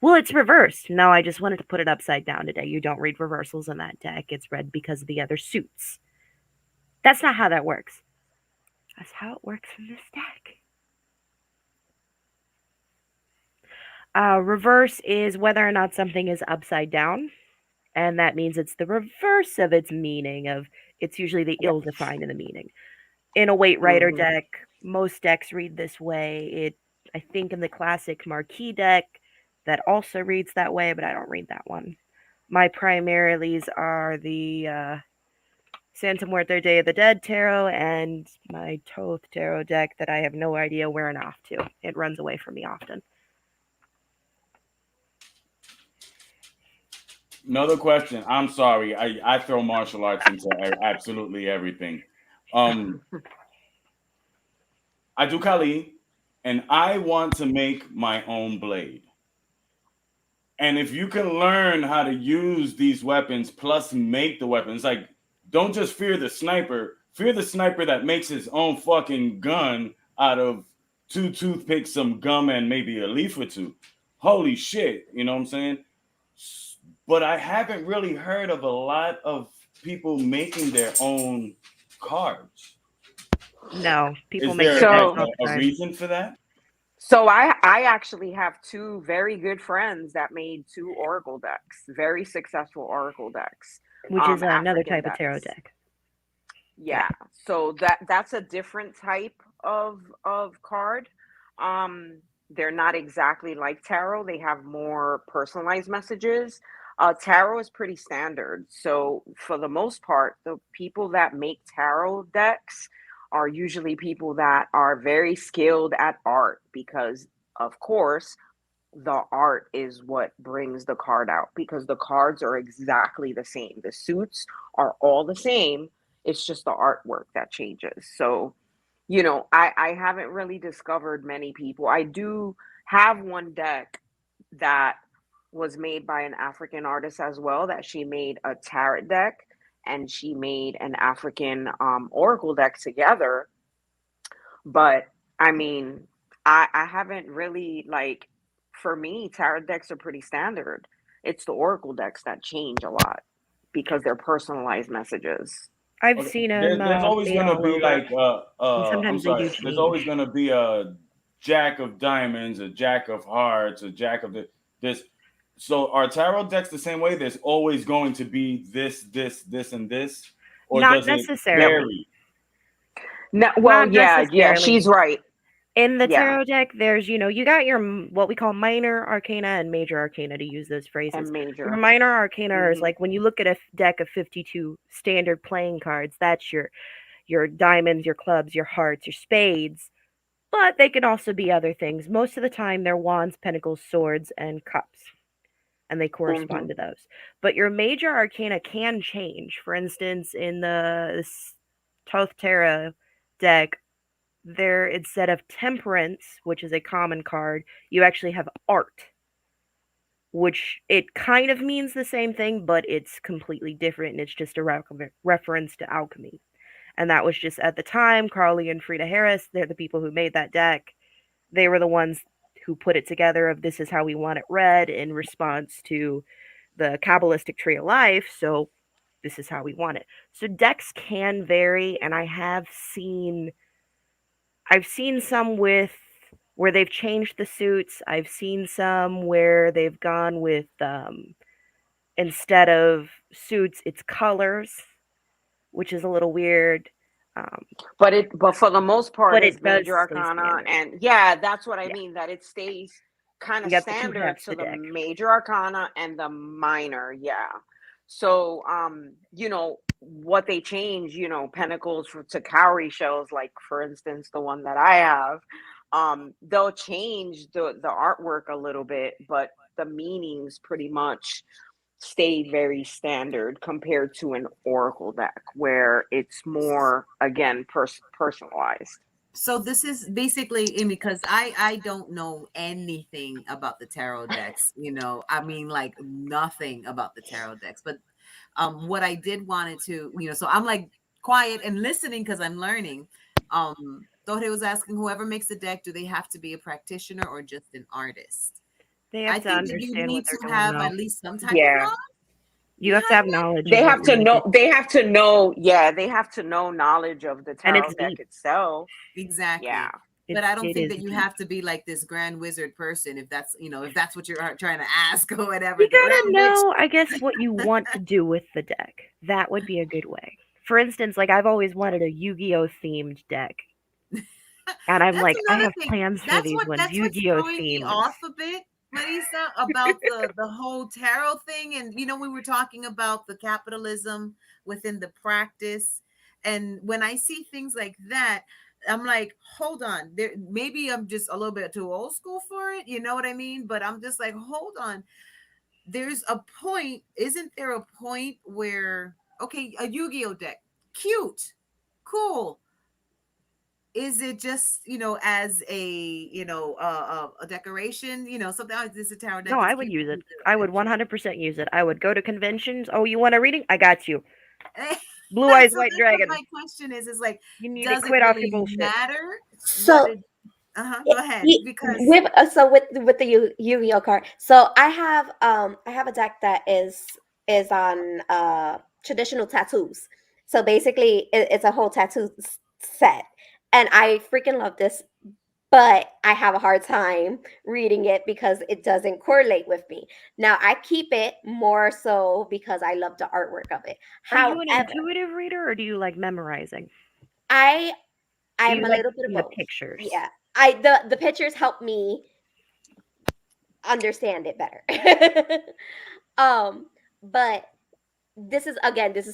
Speaker 5: well, it's reversed. No, I just wanted to put it upside down today. You don't read reversals in that deck. It's read because of the other suits. That's not how that works. That's how it works in this deck. Reverse is whether or not something is upside down, and that means it's the reverse of its meaning. Of it's usually the ill-defined in the meaning. In a Weight Rider deck, most decks read this way. I think in the classic Marquee deck, that also reads that way, but I don't read that one. My primaries are the Santa Muerte Day of the Dead tarot and my Toth tarot deck that I have no idea where and off to. It runs away from me often.
Speaker 1: Another question. I'm sorry. I throw martial arts into absolutely everything. I do Kali, and I want to make my own blade. And if you can learn how to use these weapons plus make the weapons, like don't just fear the sniper that makes his own fucking gun out of 2 toothpicks, some gum, and maybe a leaf or two. Holy shit, you know what I'm saying? But I haven't really heard of a lot of people making their own cards.
Speaker 5: No, people
Speaker 1: Is
Speaker 5: make
Speaker 1: there
Speaker 5: their decks
Speaker 4: So
Speaker 5: all the
Speaker 1: a
Speaker 5: time.
Speaker 1: reason for that?
Speaker 4: So I actually have two very good friends that made two Oracle decks, very successful Oracle decks,
Speaker 5: Which is another
Speaker 4: African
Speaker 5: type of tarot
Speaker 4: decks.
Speaker 5: deck.
Speaker 4: Yeah. So that's a different type of card. They're not exactly like tarot. They have more personalized messages. Tarot is pretty standard. So for the most part, the people that make tarot decks are usually people that are very skilled at art because of course the art is what brings the card out because the cards are exactly the same. The suits are all the same. It's just the artwork that changes. So, I haven't really discovered many people. I do have one deck that was made by an African artist as well, that she made a tarot deck and she made an African oracle deck together. But I mean, I haven't really like for me, tarot decks are pretty standard. It's the oracle decks that change a lot because they're personalized messages.
Speaker 5: I've
Speaker 1: Okay.
Speaker 5: seen them
Speaker 1: There's always
Speaker 5: made
Speaker 1: gonna
Speaker 5: all
Speaker 1: be
Speaker 5: over.
Speaker 1: like
Speaker 5: And
Speaker 1: I'm
Speaker 5: sometimes they
Speaker 1: sorry.
Speaker 5: do
Speaker 1: There's always
Speaker 5: change.
Speaker 1: gonna be a jack of diamonds, a jack of hearts, a jack of this. So are tarot decks the same way? There's always going to be this, and this, or
Speaker 5: Not
Speaker 1: does it
Speaker 5: necessarily.
Speaker 1: vary?
Speaker 4: No, well,
Speaker 5: Not
Speaker 4: yeah,
Speaker 5: necessarily.
Speaker 4: she's right.
Speaker 5: In the
Speaker 4: Yeah,
Speaker 5: tarot deck, there's, you got your what we call minor arcana and major arcana, to use those phrases.
Speaker 4: and
Speaker 5: Your
Speaker 4: major.
Speaker 5: minor arcana is
Speaker 4: Mhm.
Speaker 5: like when you look at a deck of 52 standard playing cards, that's your diamonds, your clubs, your hearts, your spades. But they can also be other things. Most of the time, they're wands, pentacles, swords, and cups. and they correspond to those. But your major arcana can change. For instance, in the Toth Terra deck, there instead of temperance, which is a common card, you actually have art, which it kind of means the same thing, but it's completely different, and it's just a reference to alchemy. And that was just at the time, Carly and Frida Harris, they're the people who made that deck. They were the ones who put it together of this is how we want it read in response to the Kabbalistic tree of life. So this is how we want it. So decks can vary, and I've seen some with where they've changed the suits. I've seen some where they've gone with instead of suits, it's colors, which is a little weird.
Speaker 4: But for the most part,
Speaker 5: But
Speaker 4: it's
Speaker 5: it does
Speaker 4: major
Speaker 5: stay
Speaker 4: arcana,
Speaker 5: standard.
Speaker 4: and yeah, that's what I
Speaker 5: Yeah.
Speaker 4: mean. That it stays kind
Speaker 5: You
Speaker 4: of
Speaker 5: got the two
Speaker 4: standard
Speaker 5: halves
Speaker 4: to
Speaker 5: the
Speaker 4: the
Speaker 5: deck.
Speaker 4: major arcana and the minor. Yeah. So, what they change, pentacles to cowrie shells, like for instance, the one that I have, they'll change the artwork a little bit, but the meanings pretty much stay very standard compared to an oracle deck where it's more again personalized.
Speaker 2: So this is basically because I don't know anything about the tarot decks, I mean like nothing about the tarot decks, but what I did wanted to, so I'm like quiet and listening because I'm learning. Thought he was asking whoever makes the deck, do they have to be a practitioner or just an artist?
Speaker 5: They
Speaker 2: I
Speaker 5: have to
Speaker 2: think that you
Speaker 5: understand what
Speaker 2: need
Speaker 5: they're
Speaker 2: to
Speaker 5: doing,
Speaker 2: have
Speaker 5: though.
Speaker 2: at least some type of
Speaker 4: Yeah,
Speaker 2: knowledge
Speaker 5: You have to have
Speaker 2: behind it.
Speaker 5: knowledge
Speaker 4: they
Speaker 5: of what
Speaker 4: have
Speaker 5: you're
Speaker 4: to
Speaker 5: making.
Speaker 4: know. They have to know. Yeah, they have to know knowledge of the
Speaker 5: And
Speaker 4: tarot
Speaker 5: it's
Speaker 4: deck
Speaker 5: deep.
Speaker 4: itself.
Speaker 2: Exactly.
Speaker 4: Yeah.
Speaker 2: But I don't
Speaker 5: It
Speaker 2: think
Speaker 5: is
Speaker 2: that you
Speaker 5: deep.
Speaker 2: have to be like this grand wizard person if that's what you're trying to ask or whatever.
Speaker 5: You
Speaker 2: The
Speaker 5: gotta
Speaker 2: grand witch.
Speaker 5: know, I guess, what you want to do with the deck. That would be a good way. For instance, like I've always wanted a Yu-Gi-Oh themed deck. And I'm
Speaker 2: That's
Speaker 5: like, I
Speaker 2: another
Speaker 5: have
Speaker 2: thing.
Speaker 5: plans for
Speaker 2: That's
Speaker 5: these
Speaker 2: what
Speaker 5: ones,
Speaker 2: that's what's
Speaker 5: Yu-Gi-Oh
Speaker 2: throwing me
Speaker 5: themed.
Speaker 2: off a bit, Marisa, about the whole tarot thing. And we were talking about the capitalism within the practice. And when I see things like that, I'm like, hold on. There maybe I'm just a little bit too old school for it. You know what I mean? But I'm just like, hold on. There's a point, isn't there a point where okay, a Yu-Gi-Oh deck, cute, cool, is it just as a decoration, something like this, a tarot deck,
Speaker 5: No,
Speaker 2: it's
Speaker 5: I would
Speaker 2: cute.
Speaker 5: use it. I would 100% use it. I would go to conventions. Oh, you want a reading? I got you. Blue Eyes
Speaker 2: So
Speaker 5: White
Speaker 2: that's what
Speaker 5: Dragon.
Speaker 2: my question is like,
Speaker 5: You need to
Speaker 2: does it
Speaker 5: quit off your
Speaker 2: really
Speaker 5: bullshit.
Speaker 2: matter what
Speaker 3: So
Speaker 2: it go ahead, because
Speaker 3: with the Yu-Gi-Oh card. So I have a deck that is on traditional tattoos. So basically it's a whole tattoo set. And I freaking love this, but I have a hard time reading it because it doesn't correlate with me. Now I keep it more so because I love the artwork of it.
Speaker 5: Are you an
Speaker 3: However,
Speaker 5: intuitive reader or do you like memorizing?
Speaker 3: I
Speaker 5: Do
Speaker 3: I'm
Speaker 5: you
Speaker 3: a
Speaker 5: like
Speaker 3: little bit of
Speaker 5: seeing the
Speaker 3: both.
Speaker 5: pictures?
Speaker 3: Yeah. The pictures help me understand it better. um, but this is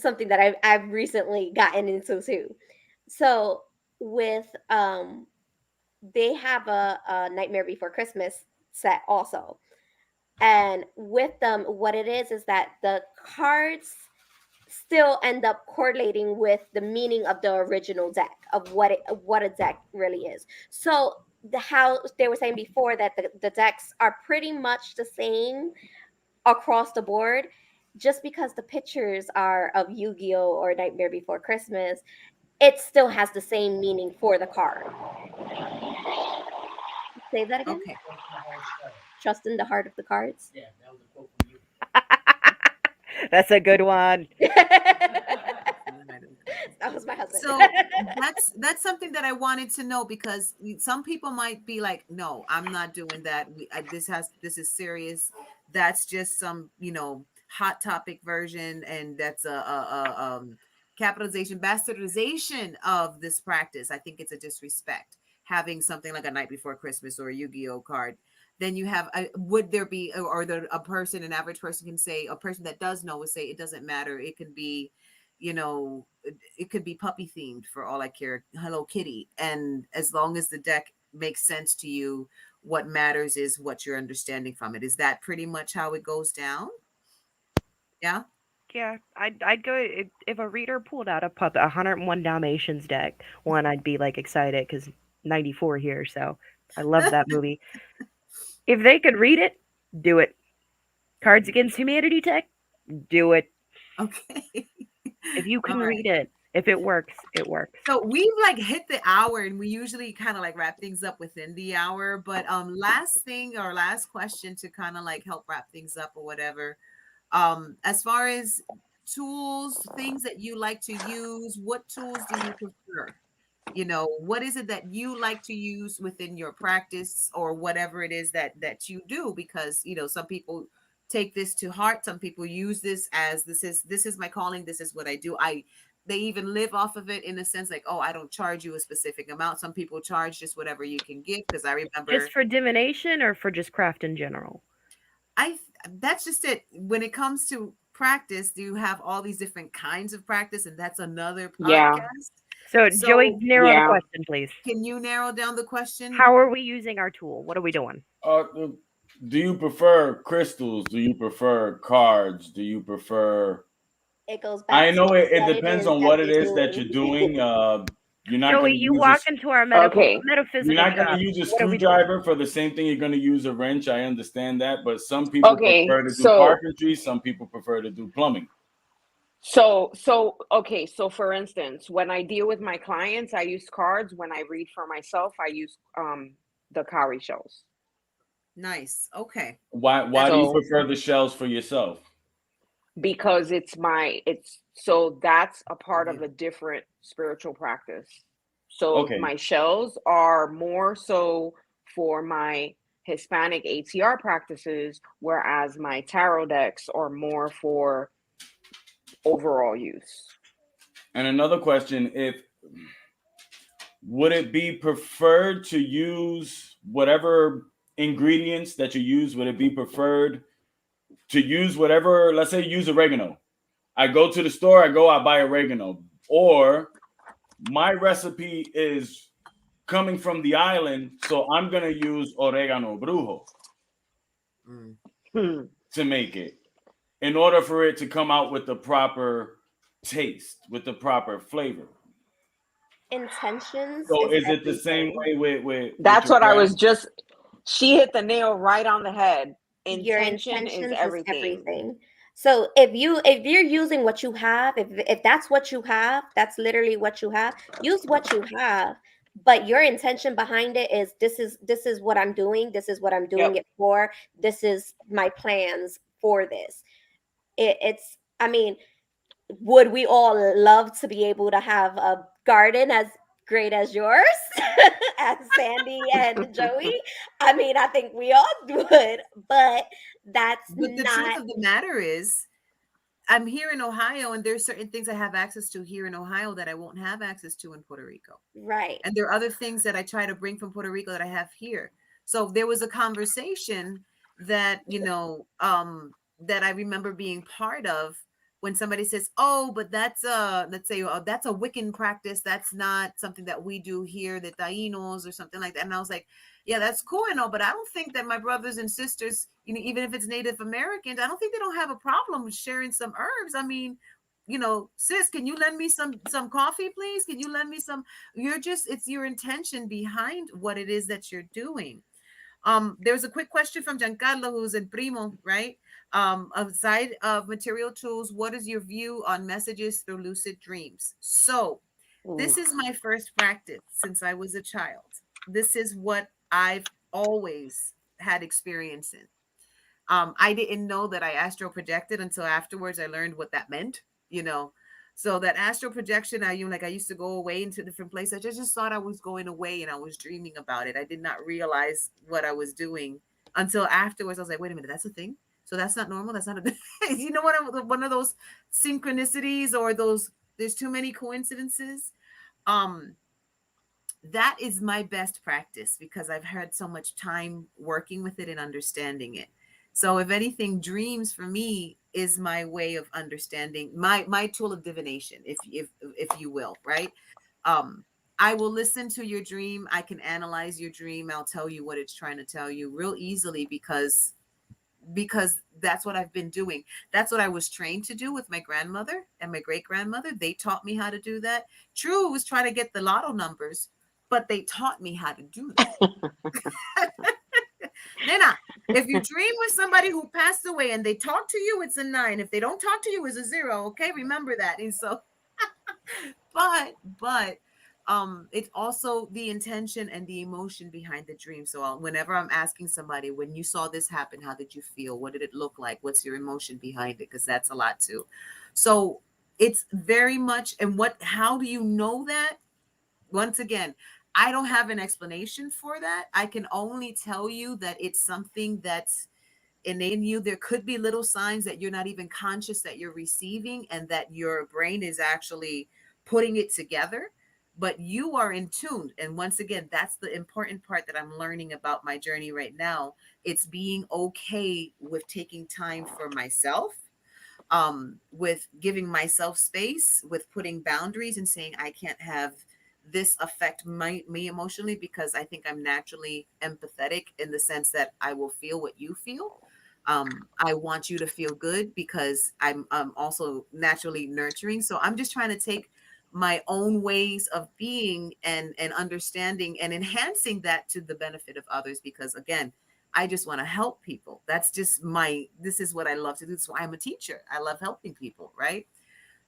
Speaker 3: something that I've recently gotten into too. So with they have a Nightmare Before Christmas set also. And with them, what it is that the cards still end up correlating with the meaning of the original deck of what a deck really is. So how they were saying before that the decks are pretty much the same across the board, just because the pictures are of Yu-Gi-Oh or Nightmare Before Christmas, it still has the same meaning for the card. Say that again.
Speaker 2: okay.
Speaker 3: Trust in the heart of the cards.
Speaker 5: That's a good one.
Speaker 3: That was my husband.
Speaker 2: So that's something that I wanted to know, because some people might be like, no, I'm not doing that. This is serious. That's just some hot topic version, and that's a capitalization, bastardization of this practice. I think it's a disrespect having something like a Night Before Christmas or a Yu-Gi-Oh card. Then you have would there be, or a person, an average person can say, a person that does know would say, it doesn't matter, it can be it could be puppy themed for all I care, Hello Kitty, and as long as the deck makes sense to you. What matters is what you're understanding from it. Is that pretty much how it goes down? Yeah.
Speaker 5: Yeah, I'd go if a reader pulled out a 101 Dalmatians deck. One, I'd be like excited because 94 here, so I love that movie. If they could read it, do it. Cards Against Humanity deck, do it.
Speaker 2: Okay.
Speaker 5: If you
Speaker 2: All
Speaker 5: can
Speaker 2: right.
Speaker 5: read it, if it works, it works.
Speaker 2: So we've like hit the hour, and we usually kind of like wrap things up within the hour. But last thing or last question to kind of like help wrap things up or whatever. As far as tools, things that you like to use, what tools do you prefer? What is it that you like to use within your practice or whatever it is that you do? Because some people take this to heart, some people use this as this is my calling, this is what I do. They even live off of it in a sense like, oh, I don't charge you a specific amount. Some people charge just whatever you can give, because I remember
Speaker 5: Just for divination or for just craft in general?
Speaker 2: I that's just it. When it comes to practice, you have all these different kinds of practice, and that's another
Speaker 4: Yeah.
Speaker 2: podcast.
Speaker 5: So,
Speaker 2: So
Speaker 5: Joey, narrow the
Speaker 4: Yeah.
Speaker 5: question, please.
Speaker 2: can you narrow down the question?
Speaker 5: How are we using our tool? What are we doing?
Speaker 1: Do you prefer crystals? Do you prefer cards? Do you prefer?
Speaker 3: It goes
Speaker 1: I
Speaker 3: back to
Speaker 1: know it
Speaker 3: what it
Speaker 1: depends
Speaker 3: is
Speaker 1: on
Speaker 3: that
Speaker 1: what it
Speaker 3: we're
Speaker 1: is that you're
Speaker 3: doing.
Speaker 1: doing. You're not
Speaker 5: Joey,
Speaker 1: going to
Speaker 5: you
Speaker 1: use
Speaker 5: walk into our
Speaker 4: Okay.
Speaker 1: you're
Speaker 5: metaphysical
Speaker 1: not going to
Speaker 5: shop.
Speaker 1: use a
Speaker 5: What are we doing?
Speaker 1: screwdriver for the same thing you're going to use a wrench. I understand that, but some people
Speaker 4: Okay.
Speaker 1: prefer to do
Speaker 4: So
Speaker 1: carpentry. Some people prefer to do plumbing.
Speaker 4: okay. So for instance, when I deal with my clients, I use cards. When I read for myself, I use the cowrie shells.
Speaker 2: Nice. Okay.
Speaker 1: Why
Speaker 2: That's
Speaker 1: do you
Speaker 4: So
Speaker 1: prefer the shells for yourself?
Speaker 4: because that's a part of
Speaker 2: you.
Speaker 4: a different spiritual practice. So
Speaker 1: Okay.
Speaker 4: my shells are more so for my Hispanic ATR practices, whereas my tarot decks are more for overall use.
Speaker 1: And another question, if would it be preferred to use whatever ingredients that you use? Would it be preferred to use whatever, let's say use oregano. I go to the store, I buy oregano. Or my recipe is coming from the island, so I'm going to use oregano brujo to make it in order for it to come out with the proper taste, with the proper flavor.
Speaker 3: Intentions
Speaker 1: So
Speaker 3: is
Speaker 1: is it the same
Speaker 3: everything.
Speaker 1: way with
Speaker 4: That's
Speaker 1: your
Speaker 4: what I was
Speaker 1: craft?
Speaker 4: just, she hit the nail right on the head.
Speaker 3: Your
Speaker 4: Intention is
Speaker 3: intentions is
Speaker 4: everything.
Speaker 3: everything. So if you're using what you have, if that's what you have, that's literally what you have. Use what you have, but your intention behind it is this is what I'm doing. This is what I'm doing
Speaker 4: Yep.
Speaker 3: it for. This is my plans for this. It's I mean, would we all love to be able to have a garden as great as yours, as Sandy and Joey? I mean, I think we all would, but that's
Speaker 2: But the truth
Speaker 3: not
Speaker 2: of the matter is, I'm here in Ohio, and there's certain things I have access to here in Ohio that I won't have access to in Puerto Rico.
Speaker 3: right.
Speaker 2: And there are other things that I try to bring from Puerto Rico that I have here. So there was a conversation that, that I remember being part of, when somebody says, "Oh, but that's let's say, oh, that's a Wiccan practice. That's not something that we do here, the Tainos or something like that." And I was like, "Yeah, that's cool and all, but I don't think that my brothers and sisters, even if it's Native Americans, I don't think they don't have a problem with sharing some herbs. I mean, sis, can you lend me some coffee, please? Can you lend me some?" It's your intention behind what it is that you're doing. There's a quick question from Giancarlo, who's in Primo, right? Aside of material tools, what is your view on messages through lucid dreams? So this is my first practice since I was a child. This is what I've always had experience in. I didn't know that I astral projected until afterwards I learned what that meant, you know. So that astral projection, I used to go away into different places. I just thought I was going away and I was dreaming about it. I did not realize what I was doing until afterwards. I was like, wait a minute, that's a thing. So that's not normal. That's not a one of those synchronicities, or those, there's too many coincidences. Um, that is my best practice because I've had so much time working with it and understanding it. So if anything, dreams for me is my way of understanding, my tool of divination, if you will, right? Um, I will listen to your dream. I can analyze your dream. I'll tell you what it's trying to tell you real easily because that's what I've been doing. That's what I was trained to do with my grandmother and my great grandmother. They taught me how to do that. True, it was trying to get the lotto numbers, but they taught me how to do that. Nena, if you dream with somebody who passed away and they talk to you, it's a 9. If they don't talk to you, it's a 0. Okay, remember that. And so, but it's also the intention and the emotion behind the dream. So whenever I'm asking somebody, when you saw this happen, how did you feel? What did it look like? What's your emotion behind it? Because that's a lot too. So it's very much, and how do you know that? Once again, I don't have an explanation for that. I can only tell you that it's something that's innate in you. There could be little signs that you're not even conscious that you're receiving and that your brain is actually putting it together, but you are in tune. And once again, that's the important part that I'm learning about my journey right now. It's being okay with taking time for myself, with giving myself space, with putting boundaries and saying I can't have this affect me emotionally, because I think I'm naturally empathetic in the sense that I will feel what you feel. I want you to feel good because I'm also naturally nurturing. So I'm just trying to take my own ways of being and understanding and enhancing that to the benefit of others, because again, I just want to help people. That's just this is what I love to do. So I'm a teacher. I love helping people, right?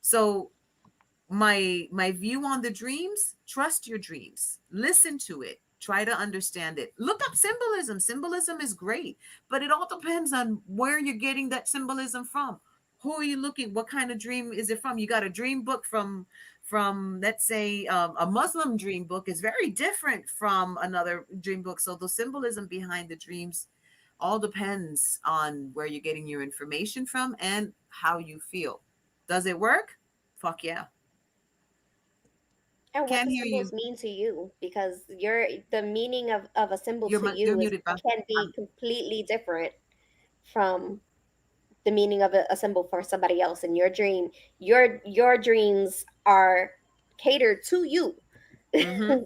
Speaker 2: So my view on the dreams: trust your dreams, listen to it, try to understand it, look up symbolism is great, but it all depends on where you're getting that symbolism from. Who are you looking, what kind of dream is it from? You got a dream book from let's say a Muslim dream book is very different from another dream book. So the symbolism behind the dreams all depends on where you're getting your information from and how you feel. Does it work? Fuck yeah.
Speaker 3: And what
Speaker 2: Can't
Speaker 3: the
Speaker 2: hear
Speaker 3: symbols
Speaker 2: you.
Speaker 3: mean to you, because the meaning of a symbol to
Speaker 2: You're
Speaker 3: you is
Speaker 2: muted, Bob.
Speaker 3: can be completely different from the meaning of a symbol for somebody else. In your dream, your dreams are catered to you.
Speaker 2: Mm-hmm.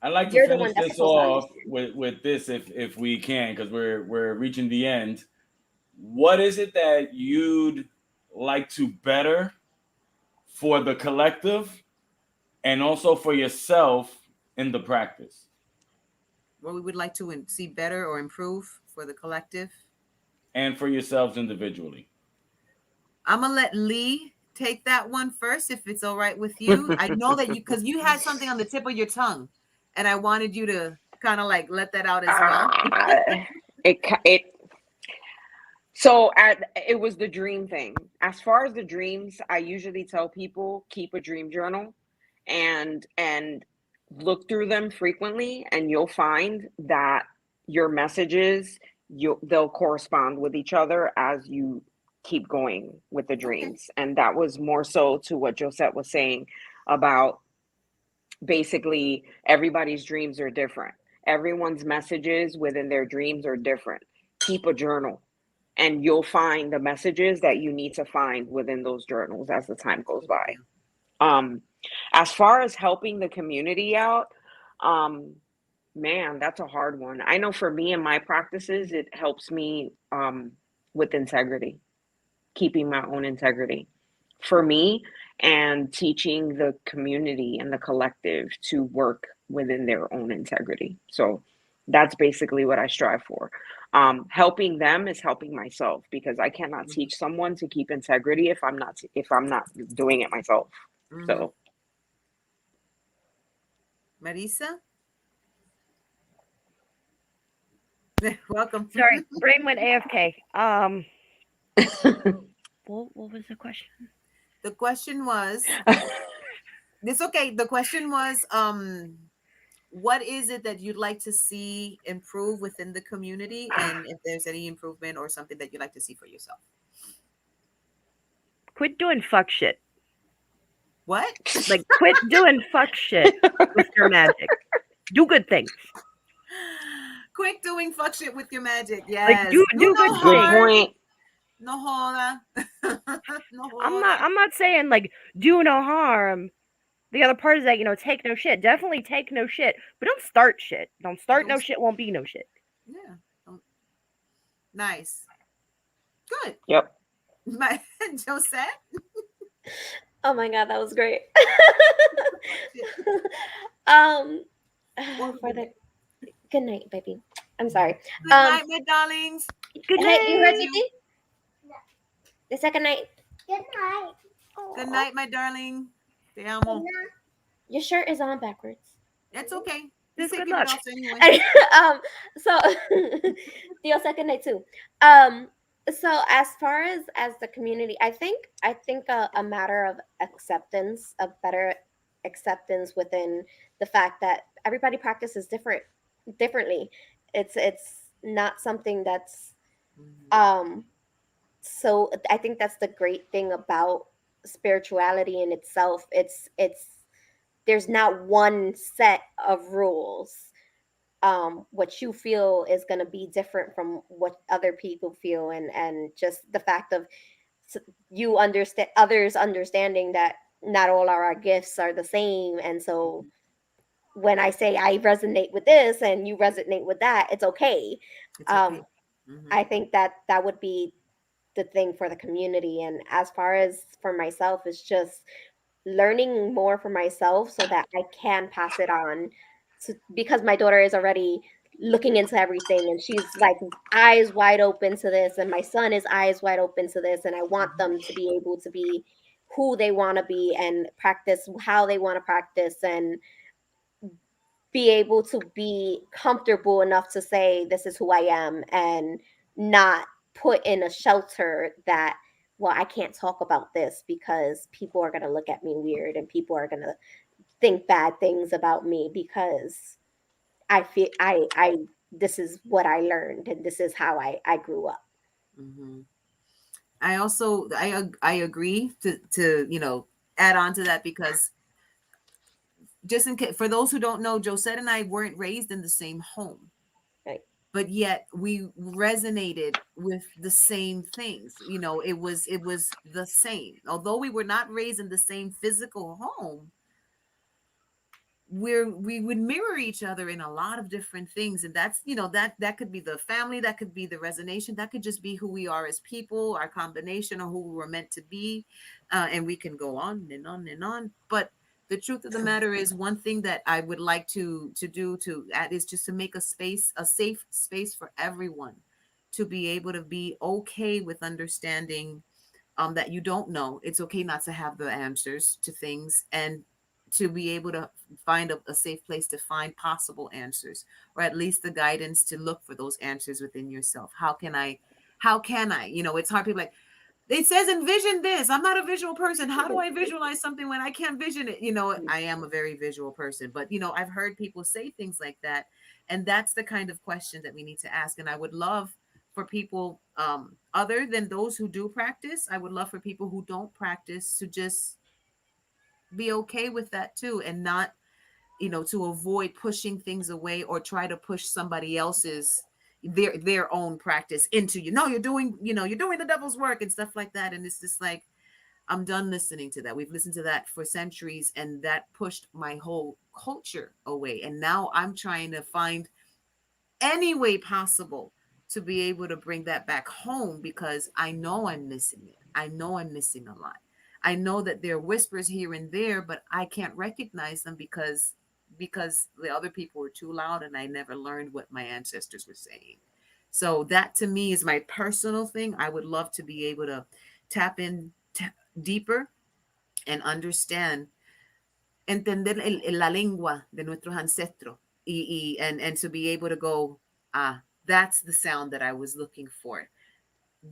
Speaker 1: I'd like to
Speaker 3: You're the one
Speaker 1: finish
Speaker 3: that's
Speaker 1: this
Speaker 3: supposed to
Speaker 1: off
Speaker 3: understand.
Speaker 1: with this if we can, because we're reaching the end. What is it that you'd like to better for the collective and also for yourself in the practice?
Speaker 2: What we would like to see better or improve for the collective.
Speaker 1: And for yourselves individually.
Speaker 2: I'm gonna let Lee take that one first, if it's all right with you. I know that because you had something on the tip of your tongue, and I wanted you to kind of like let that out as well.
Speaker 4: It so it was the dream thing. As far as the dreams, I usually tell people keep a dream journal and look through them frequently, and you'll find that your messages they'll correspond with each other as you keep going with the
Speaker 2: Okay.
Speaker 4: dreams. And that was more so to what Josette was saying about basically everybody's dreams are different. Everyone's messages within their dreams are different. Keep a journal and you'll find the messages that you need to find within those journals as the time goes by.
Speaker 2: Yeah.
Speaker 4: Um, as far as helping the community out, man, that's a hard one. I know for me and my practices, it helps me with integrity, keeping my own integrity for me, and teaching the community and the collective to work within their own integrity. So that's basically what I strive for. Helping them is helping myself, because I cannot
Speaker 2: Mm-hmm.
Speaker 4: teach someone to keep integrity if I'm not doing it myself.
Speaker 2: Mm-hmm.
Speaker 4: So
Speaker 2: Marisa, welcome.
Speaker 5: Sorry, brain went AFK. What was the question?
Speaker 2: The question was, it's okay. The question was, what is it that you'd like to see improve within the community, and if there's any improvement or something that you'd like to see for yourself?
Speaker 5: Quit doing fuck shit.
Speaker 2: What?
Speaker 5: Like, quit doing fuck shit with your magic. Do good things.
Speaker 2: Quick doing fuck shit with your magic.
Speaker 5: Like,
Speaker 2: Yes.
Speaker 5: do
Speaker 2: No
Speaker 5: good
Speaker 4: good
Speaker 5: things.
Speaker 2: harm.
Speaker 4: point.
Speaker 2: No harm. No
Speaker 5: I'm
Speaker 2: harm.
Speaker 5: not saying like do no harm. The other part is that, take no shit. Definitely take no shit, but don't start shit. Don't start no
Speaker 2: Don't.
Speaker 5: shit, won't be no shit.
Speaker 2: Yeah. Nice. Good.
Speaker 4: Yep.
Speaker 2: My Josette.
Speaker 3: Oh my god, that was great.
Speaker 2: Shit.
Speaker 3: um,
Speaker 2: Well,
Speaker 3: for the good night, baby. I'm sorry.
Speaker 2: good night, my darlings.
Speaker 5: Good
Speaker 3: Hey, you heard
Speaker 2: Love
Speaker 5: night.
Speaker 2: you.
Speaker 3: Titi? The second night.
Speaker 2: Good
Speaker 3: Aw.
Speaker 2: night, my darling. Te amo.
Speaker 3: Your shirt is on backwards.
Speaker 2: It's okay. You
Speaker 5: Just
Speaker 2: take
Speaker 5: good
Speaker 2: it
Speaker 5: luck.
Speaker 2: off anyway.
Speaker 3: So Theo second night too. So as far as the community, I think a matter of acceptance, a better acceptance within the fact that everybody practices differently. It's not something that's
Speaker 2: Mhm.
Speaker 3: so I think that's the great thing about spirituality in itself. It's there's not one set of rules. What you feel is going to be different from what other people feel, and just the fact of you understand others understanding that not all our gifts are the same, and so when I say I resonate with this and you resonate with that, it's okay.
Speaker 2: It's okay.
Speaker 3: um,
Speaker 2: Mhm.
Speaker 3: I think that that would be the thing for the community. And as far as for myself, it's just learning more for myself so that I can pass it on because my daughter is already looking into everything and she's like eyes wide open to this, and my son is eyes wide open to this, and I want
Speaker 2: Mhm.
Speaker 3: them to be able to be who they want to be and practice how they want to practice, and be able to be comfortable enough to say this is who I am, and not put in a shelter that, well, I can't talk about this because people are going to look at me weird and people are going to think bad things about me because I feel I this is what I learned and this is how I grew up.
Speaker 2: Mhm. I also I agree to add on to that, because just in case, for those who don't know, Josette and I weren't raised in the same home,
Speaker 3: Right.
Speaker 2: but yet we resonated with the same things. It was the same. Although we were not raised in the same physical home, we would mirror each other in a lot of different things. And that's, that could be the family, that could be the resonation, that could just be who we are as people, our combination, or who we were meant to be. And we can go on and on and on. But the truth of the matter is, one thing that I would like to do to add is just to make a safe space for everyone to be able to be okay with understanding that you don't know. It's okay not to have the answers to things, and to be able to find a safe place to find possible answers, or at least the guidance to look for those answers within yourself. How can I, it's hard. People like, it says envision this. I'm not a visual person. How do I visualize something when I can't vision it? I am a very visual person, but I've heard people say things like that. And that's the kind of question that we need to ask. And I would love for people, other than those who do practice, I would love for people who don't practice to just be okay with that too, and not, to avoid pushing things away, or try to push somebody else's their own practice into you. No, you're doing the devil's work and stuff like that. And it's just like, I'm done listening to that. We've listened to that for centuries, and that pushed my whole culture away. And now I'm trying to find any way possible to be able to bring that back home, because I know I'm missing it. I know I'm missing a lot. I know that there are whispers here and there, but I can't recognize them because the other people were too loud, and I never learned what my ancestors were saying. So that, to me, is my personal thing. I would love to be able to tap in deeper and understand, entender la lengua de nuestros ancestros, and to be able to go, that's the sound that I was looking for.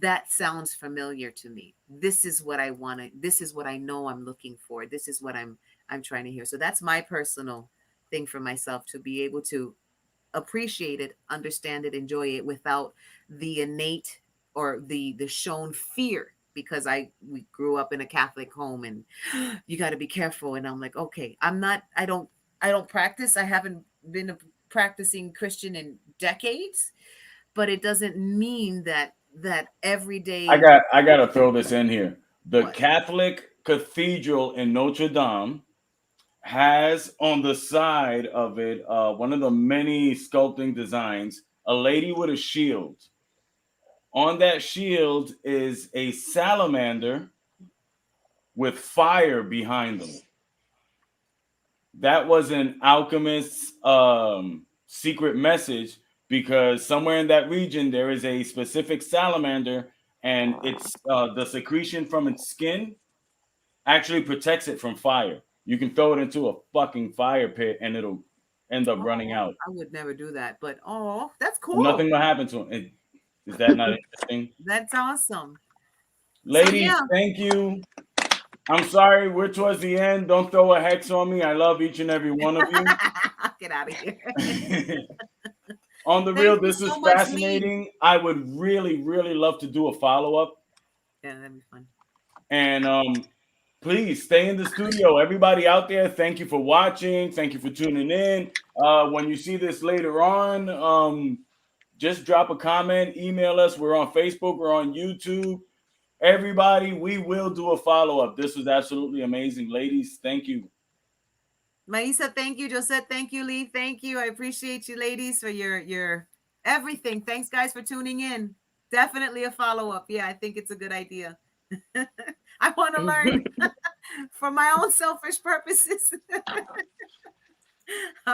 Speaker 2: That sounds familiar to me. This is what I want to, this is what I know I'm looking for. This is what I'm trying to hear. So that's my personal thing for myself, to be able to appreciate it, understand it, enjoy it, without the innate or the shown fear, because we grew up in a Catholic home, and you got to be careful. And I'm like, okay, I don't practice. I haven't been a practicing Christian in decades, but it doesn't mean that every
Speaker 1: I
Speaker 2: day.
Speaker 1: got I got to throw this in here. The
Speaker 2: What?
Speaker 1: Catholic Cathedral in Notre Dame has on the side of it, one of the many sculpting designs, a lady with a shield. On that shield is a salamander with fire behind them. That was an alchemist's secret message, because somewhere in that region there is a specific salamander, and it's the secretion from its skin actually protects it from fire. You can throw it into a fucking fire pit and it'll end up running
Speaker 2: Oh,
Speaker 1: out.
Speaker 2: I would never do that, but oh, that's cool.
Speaker 1: Nothing will happen to it. Is that not interesting?
Speaker 2: That's awesome.
Speaker 1: Ladies,
Speaker 2: yeah.
Speaker 1: thank you. I'm sorry, we're towards the end. Don't throw a hex on me. I love each and every one of you.
Speaker 2: Get out of here.
Speaker 1: On the
Speaker 2: Thank
Speaker 1: real,
Speaker 2: you
Speaker 1: this was
Speaker 2: so much, Lee.
Speaker 1: fascinating. I would really, really love to do a follow-up.
Speaker 2: Yeah, that'd be fun.
Speaker 1: And please stay in the studio. Everybody out there, thank you for watching. Thank you for tuning in. When you see this later on, just drop a comment, email us. We're on Facebook, we're on YouTube. Everybody, we will do a follow-up. This was absolutely amazing. Ladies, thank you.
Speaker 2: Maisa, thank you. Josette, thank you. Lee, thank you. I appreciate you, ladies, for your everything. Thanks, guys, for tuning in. Definitely a follow-up. Yeah, I think it's a good idea. I want to learn for my own selfish purposes. All